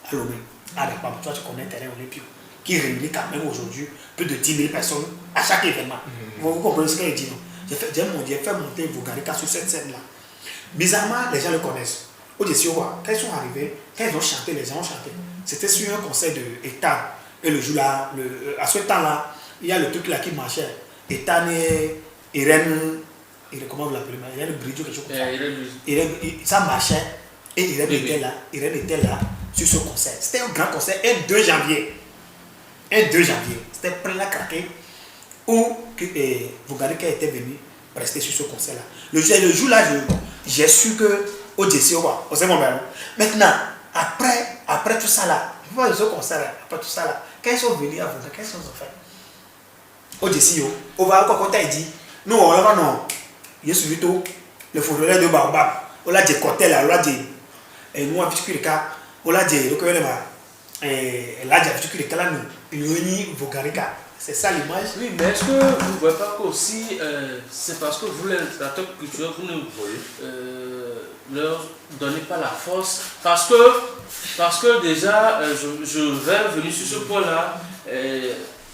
à Lomé. Ah, d'accord, toi tu connais le terrain olympique qui réunit quand même aujourd'hui plus de 10 000 personnes à chaque événement. Vous comprenez ce qu'il dit, non? J'ai fait monter Bogarika sur cette scène-là. Bizarrement, les gens le connaissent. Au Dessiowa, quand ils sont arrivés, quand ils ont chanté, les gens ont chanté. C'était sur un concert de Ethan. Et le jour-là, à ce temps-là, il y a le truc là qui marchait. Ethan et Irène, comment vous l'appelez? Irène Bridjo, quelque chose comme ça. Irène, ça marchait. Et Irène était là sur ce concert. C'était un grand concert, un 2 janvier. C'était plein à craquer. Où Bogarika était venu rester sur ce concert-là. Le jour-là, j'ai su que au Dessiowa, au Zémomero. Maintenant, après tout ça là, ce concert-là, après tout ça là, quand ils sont venus à Bogarika, qu'est-ce qu'ils ont fait? Au Dessiowa, on va encore quand il dit, nous on va non, il y a suivi tout, le fourreur de Baobab, on l'a dit côté là, on l'a dit, et nous on a vécu le cas, on l'a dit, donc on a vécu le cas là, nous, il y a eu Bogarika. C'est ça l'image. Oui, mais est-ce que vous ne voyez pas qu'aussi, c'est parce que vous, les acteurs culturels, vous ne leur donnez pas la force? Parce que déjà, je vais revenir sur ce point-là.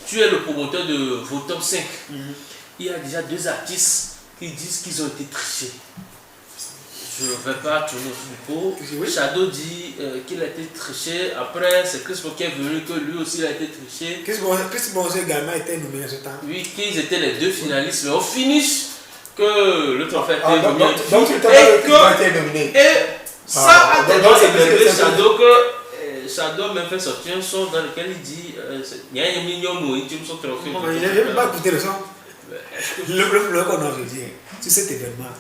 Tu es le promoteur de vos top 5. Il y a déjà 2 artistes qui disent qu'ils ont été trichés. Je ne vais pas tourner autour du pot. Shadow dit qu'il a été triché. Après, c'est Chris Boy qui est venu, que lui aussi il a été triché. Chris Boy également été nommé en ce temps. Oui, qu'ils étaient les 2 finalistes. Mais au finish, que le trophée a été nominé. Donc, tu as été nominé. Et ça a développé Shadow que ça doit même faire sortir un son dans lequel il dit il y a un million de mots, tu me sens trophée. Il n'a pas écouté le son. Le problème qu'on a aujourd'hui, sur cet événement,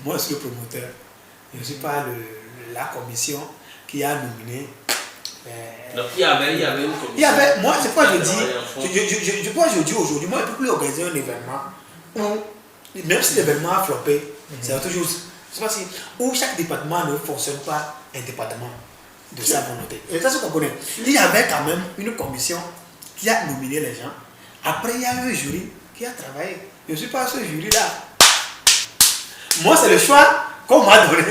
moi je suis le promoteur, je ne suis pas la commission qui a nominé. Donc il y avait une commission. Il y avait, moi c'est quoi je dis aujourd'hui, moi je ne peux plus organiser un événement où, même si l'événement a floppé, c'est autre chose. C'est pas si, où chaque département ne fonctionne pas indépendamment de sa volonté. Et ça, c'est ce qu'on connaît. Il y avait quand même une commission qui a nominé les gens. Après, il y a eu un jury qui a travaillé. Je ne suis pas ce jury-là. Moi, c'est le choix qu'on m'a donné,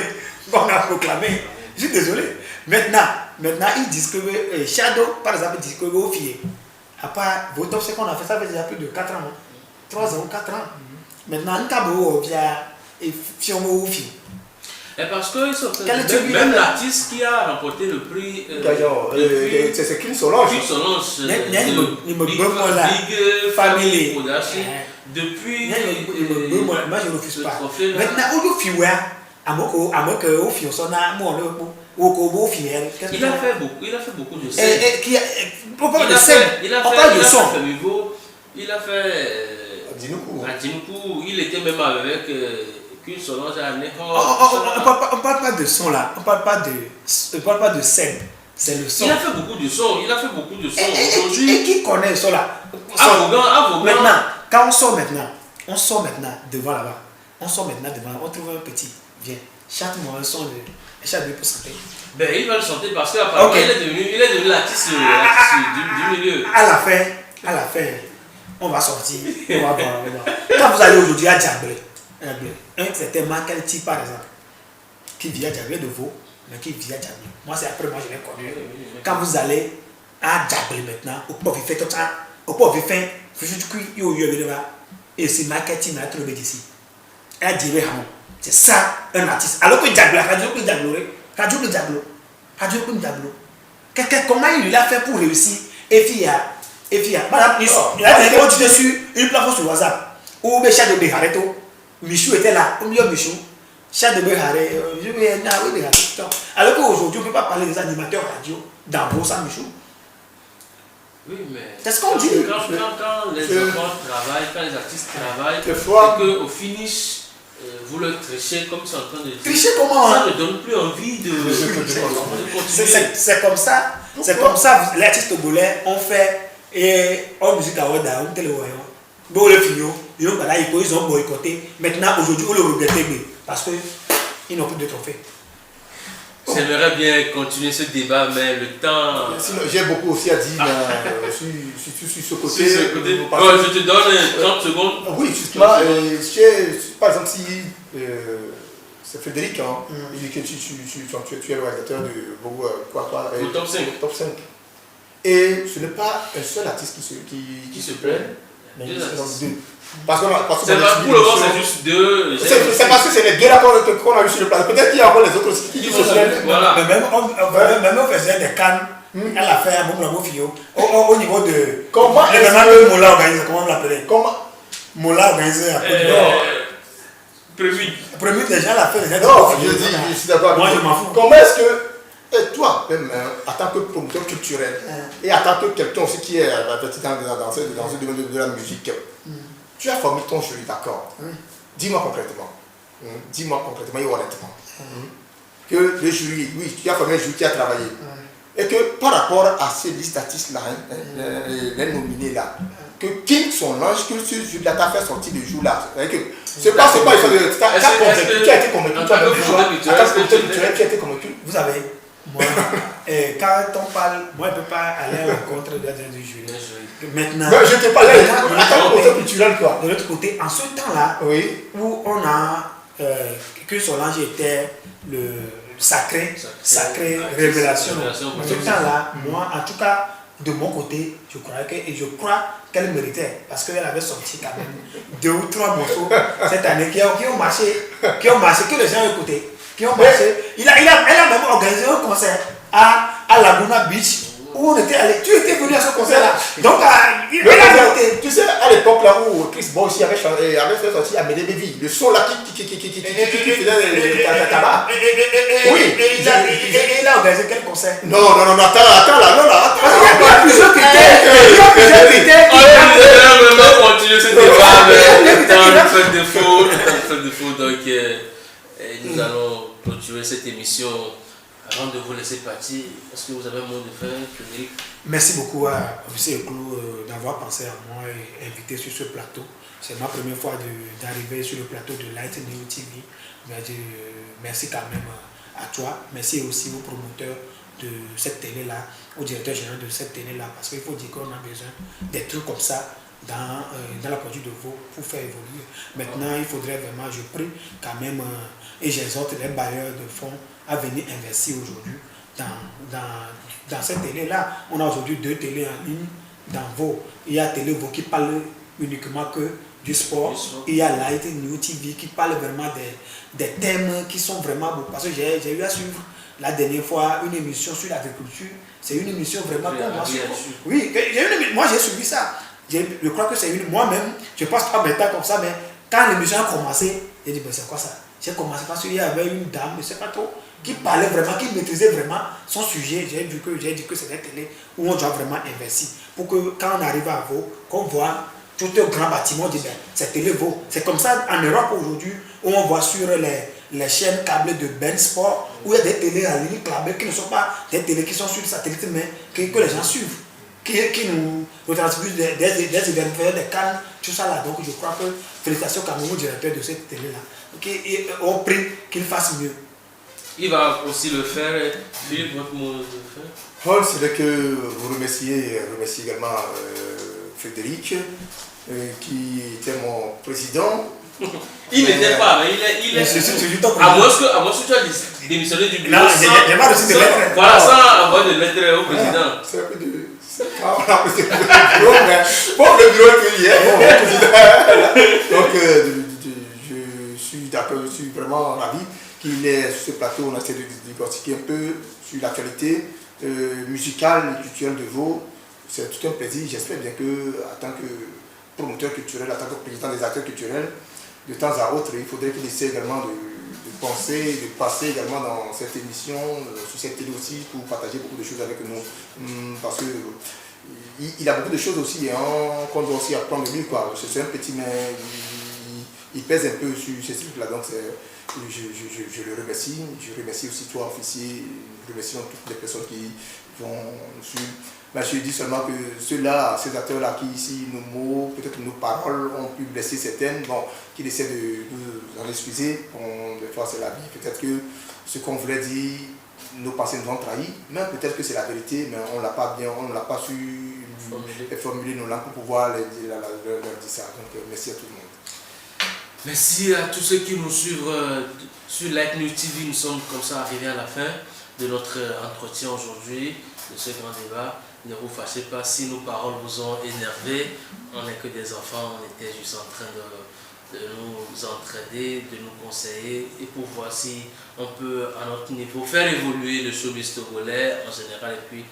qu'on a proclamé. Je suis désolé. Maintenant ils distribuent, Shadow, par exemple, distribue aux filles. Après, votre top, c'est qu'on a fait ça fait déjà plus de 4 ans. 3 ans ou 4 ans. Maintenant, un tabou, et Fiomo aux filles. Et parce que même l'artiste qui a remporté le prix. C'est Kim Solange. Kim Solange. Big Family. Depuis. Moi je ne refuse pas. Maintenant, où tu fais il a fait beaucoup de scènes. Il a fait à Djinoukou. Il était même avec Kim Solange à Neko. On ne parle pas de son là. On ne parle pas de scène. C'est le son. Il a fait beaucoup de sons. Aujourd'hui. Et qui connaît le son là? Maintenant, quand on sort maintenant devant là-bas. On trouve un petit. Viens, chante-moi un son de Chadé pour chanter. Ben, il va le chanter parce qu'apparemment il est devenu l'artiste du milieu. À la fin, on va sortir. On va voir. Quand vous allez aujourd'hui à Djablé, un certain Michael T par exemple, qui vit à Djablé de Vaud, mais qui vit à Djablé. Moi, c'est après, moi je l'ai connu. Quand vous allez à Djablé maintenant, au pauvre, il fait tout ça. Au pauvre, il fait, et c'est Michael T m'a trouvé d'ici. À Djablé, c'est ça un artiste. Alors que Djablé, Radio Diablo. Comment il a fait pour réussir? Et Fia. Madame, il a été continué sur une plateforme sur WhatsApp. Où le chat de Béhareto, Michou était là. Au milieu Michou, chat de Béharé, alors qu'aujourd'hui, on ne peut pas parler des animateurs radio dans Bossa Michou. Oui, mais. C'est ce qu'on dit. Quand les enfants travaillent, quand les artistes travaillent, et qu'au finish, vous le trichez comme c'est en train de dire. Tricher comment? Ça ne donne plus envie de continuer. C'est comme ça. C'est comme ça. Les artistes togolais ont fait et en musique à Ouada, on télé bon le fignon, ils ont boycotté. Maintenant aujourd'hui, on le regrette parce qu'ils n'ont plus de trophées. J'aimerais bien continuer ce débat, mais le temps. J'ai beaucoup aussi à dire sur ce côté. Je te donne 30 secondes. Oui, justement, par exemple, si c'est Frédéric, il dit que tu es le réalisateur de Top 5. Top 5. Et ce n'est pas un seul artiste qui se plaît, mais il y en a deux. Parce que pour le moment, c'est juste deux. C'est parce que c'est les deux là qu'on a eu sur le plateau. Peut-être qu'il y a encore les autres aussi qui se plaignent. Voilà. Mais même on faisait des cannes. Elle a fait un bon Fio. Au niveau de. Comment Mola organisé, comment on l'appelait? Mola organisé à Prévu déjà la fin. Non, je suis d'accord. Moi, je m'en fous. Comment est-ce que toi, même en tant que promoteur culturel et en tant que quelqu'un aussi qui est dans ce domaine de la musique, tu as formé ton jury, d'accord? Dis-moi concrètement et honnêtement. Que le jury, oui, tu as formé un jury qui a travaillé. Et que par rapport à ces listes d'artistes-là, les nominés là, que Kim Solange, que ce jury-là t'a fait sortir le jour-là. C'est pas une chose de. Tu as été convaincu. Tu as été convaincu. Vous savez, moi, quand on parle, moi je ne peux pas aller à l'encontre de du jury. Maintenant, je te parle de culturel quoi. De l'autre côté, en ce temps-là, où on a que Solange était le sacré révélation. En ce temps-là, moi, en tout cas, de mon côté, je crois qu'elle méritait parce qu'elle avait sorti quand même 2 ou 3 morceaux cette année qui ont marché, que les gens ont écouté, qui ont marché. Elle a même organisé un concert à Laguna Beach où on était allé. Tu étais venu à ce concert-là. Donc, tu sais, à l'époque, fois où Chris Bon aussi avait fait sortir Amédée Bévi. Le son là qui faisait les tabac. Oui. Et il a organisé quel concert? Non, attends là. Parce qu'il y a plusieurs critères. On va vraiment continuer ce débat, mais dans le fait de faux. Donc, nous allons clôturer cette émission. Avant de vous laisser partir, est-ce que vous avez un mot de fin, Frédéric? Merci beaucoup à Officier Eclou d'avoir pensé à moi et invité sur ce plateau. C'est ma première fois d'arriver sur le plateau de Light New TV. Merci quand même à toi. Merci aussi aux promoteurs de cette télé-là, au directeur général de cette télé-là, parce qu'il faut dire qu'on a besoin des trucs comme ça dans la production de Vaud pour faire évoluer. Maintenant, il faudrait vraiment, je prie quand même, et j'exhorte les bailleurs de fonds à venir investir aujourd'hui dans cette télé-là. On a aujourd'hui 2 télés en ligne dans Vaud. Il y a Télé Vaud qui parle uniquement que du sport. Il y a Light New TV qui parle vraiment des thèmes qui sont vraiment beaux. Parce que j'ai eu à suivre la dernière fois une émission sur l'agriculture. C'est une émission vraiment qu'on suivre. Oui, moi j'ai suivi ça. Je crois que c'est moi-même, je ne passe pas mes temps comme ça, mais quand l'émission a commencé, j'ai dit, ben c'est quoi ça? J'ai commencé parce qu'il y avait une dame, je ne sais pas trop, qui parlait vraiment, qui maîtrisait vraiment son sujet. J'ai dit que c'est une télé où on doit vraiment investir. Pour que quand on arrive à Vaud, qu'on voit tout un grand bâtiment, on dit, ben, c'est télé Vaud. C'est comme ça en Europe aujourd'hui, où on voit sur les chaînes câblées de Ben Sport, où il y a des télés en ligne câblées qui ne sont pas des télés qui sont sur le satellite, mais que les gens suivent. Qui nous retransmettent des événements, des cannes, tout ça là. Donc je crois que félicitations quand même au directeur de cette télé-là. On prie qu'il fasse mieux. Il va aussi le faire. Philippe, votre mot de fin? C'est vrai que vous remerciez également Frédéric, qui était mon président. Il n'était pas, mais il est. À moins que tu as démissionné du bureau. Non, j'ai pas reçu de lettre. Voilà, sans avoir de lettre au président. C'est un peu de. On a reçu le bureau, mais bon, le bureau est hier, bon, président. Donc, je suis d'accord, je suis vraiment ravi qu'il est sur ce plateau. On a essayé de décortiquer un peu sur l'actualité musicale et culturelle de Vaud. C'est tout un plaisir. J'espère bien que, en tant que promoteur culturel, en tant que président des acteurs culturels, de temps à autre, il faudrait qu'il essaie également de penser, de passer également dans cette émission, sur cette télé aussi, pour partager beaucoup de choses avec nous. Parce que il a beaucoup de choses aussi qu'on doit aussi apprendre de lui. C'est un petit, mais il pèse un peu sur ces trucs-là. Donc je le remercie. Je remercie aussi toi, officier. Je remercie toutes les personnes qui vont suivre. Mais je dis seulement que ces acteurs-là qui ici, nos mots, peut-être nos paroles ont pu blesser certaines, bon, qu'ils essaient de nous en excuser. Bon, des fois c'est la vie, peut-être que ce qu'on voulait dire, nos pensées nous ont trahis, mais peut-être que c'est la vérité, mais on ne l'a pas su formuler nos langues pour pouvoir leur dire ça. Donc merci à tout le monde. Merci à tous ceux qui nous suivent sur Light New TV. Nous sommes comme ça arrivés à la fin de notre entretien aujourd'hui, de ce grand débat. Ne vous fâchez pas si nos paroles vous ont énervé. On n'est que des enfants, on était juste en train de nous entraider, de nous conseiller et pour voir si on peut à notre niveau faire évoluer le showbiz togolais en général et puis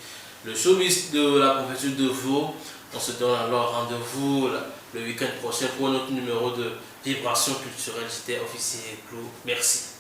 le showbiz de la préfecture de Vaud. On se donne alors rendez-vous le week-end prochain pour notre numéro de Vibration culturelle. J'étais Officier Eclou. Merci.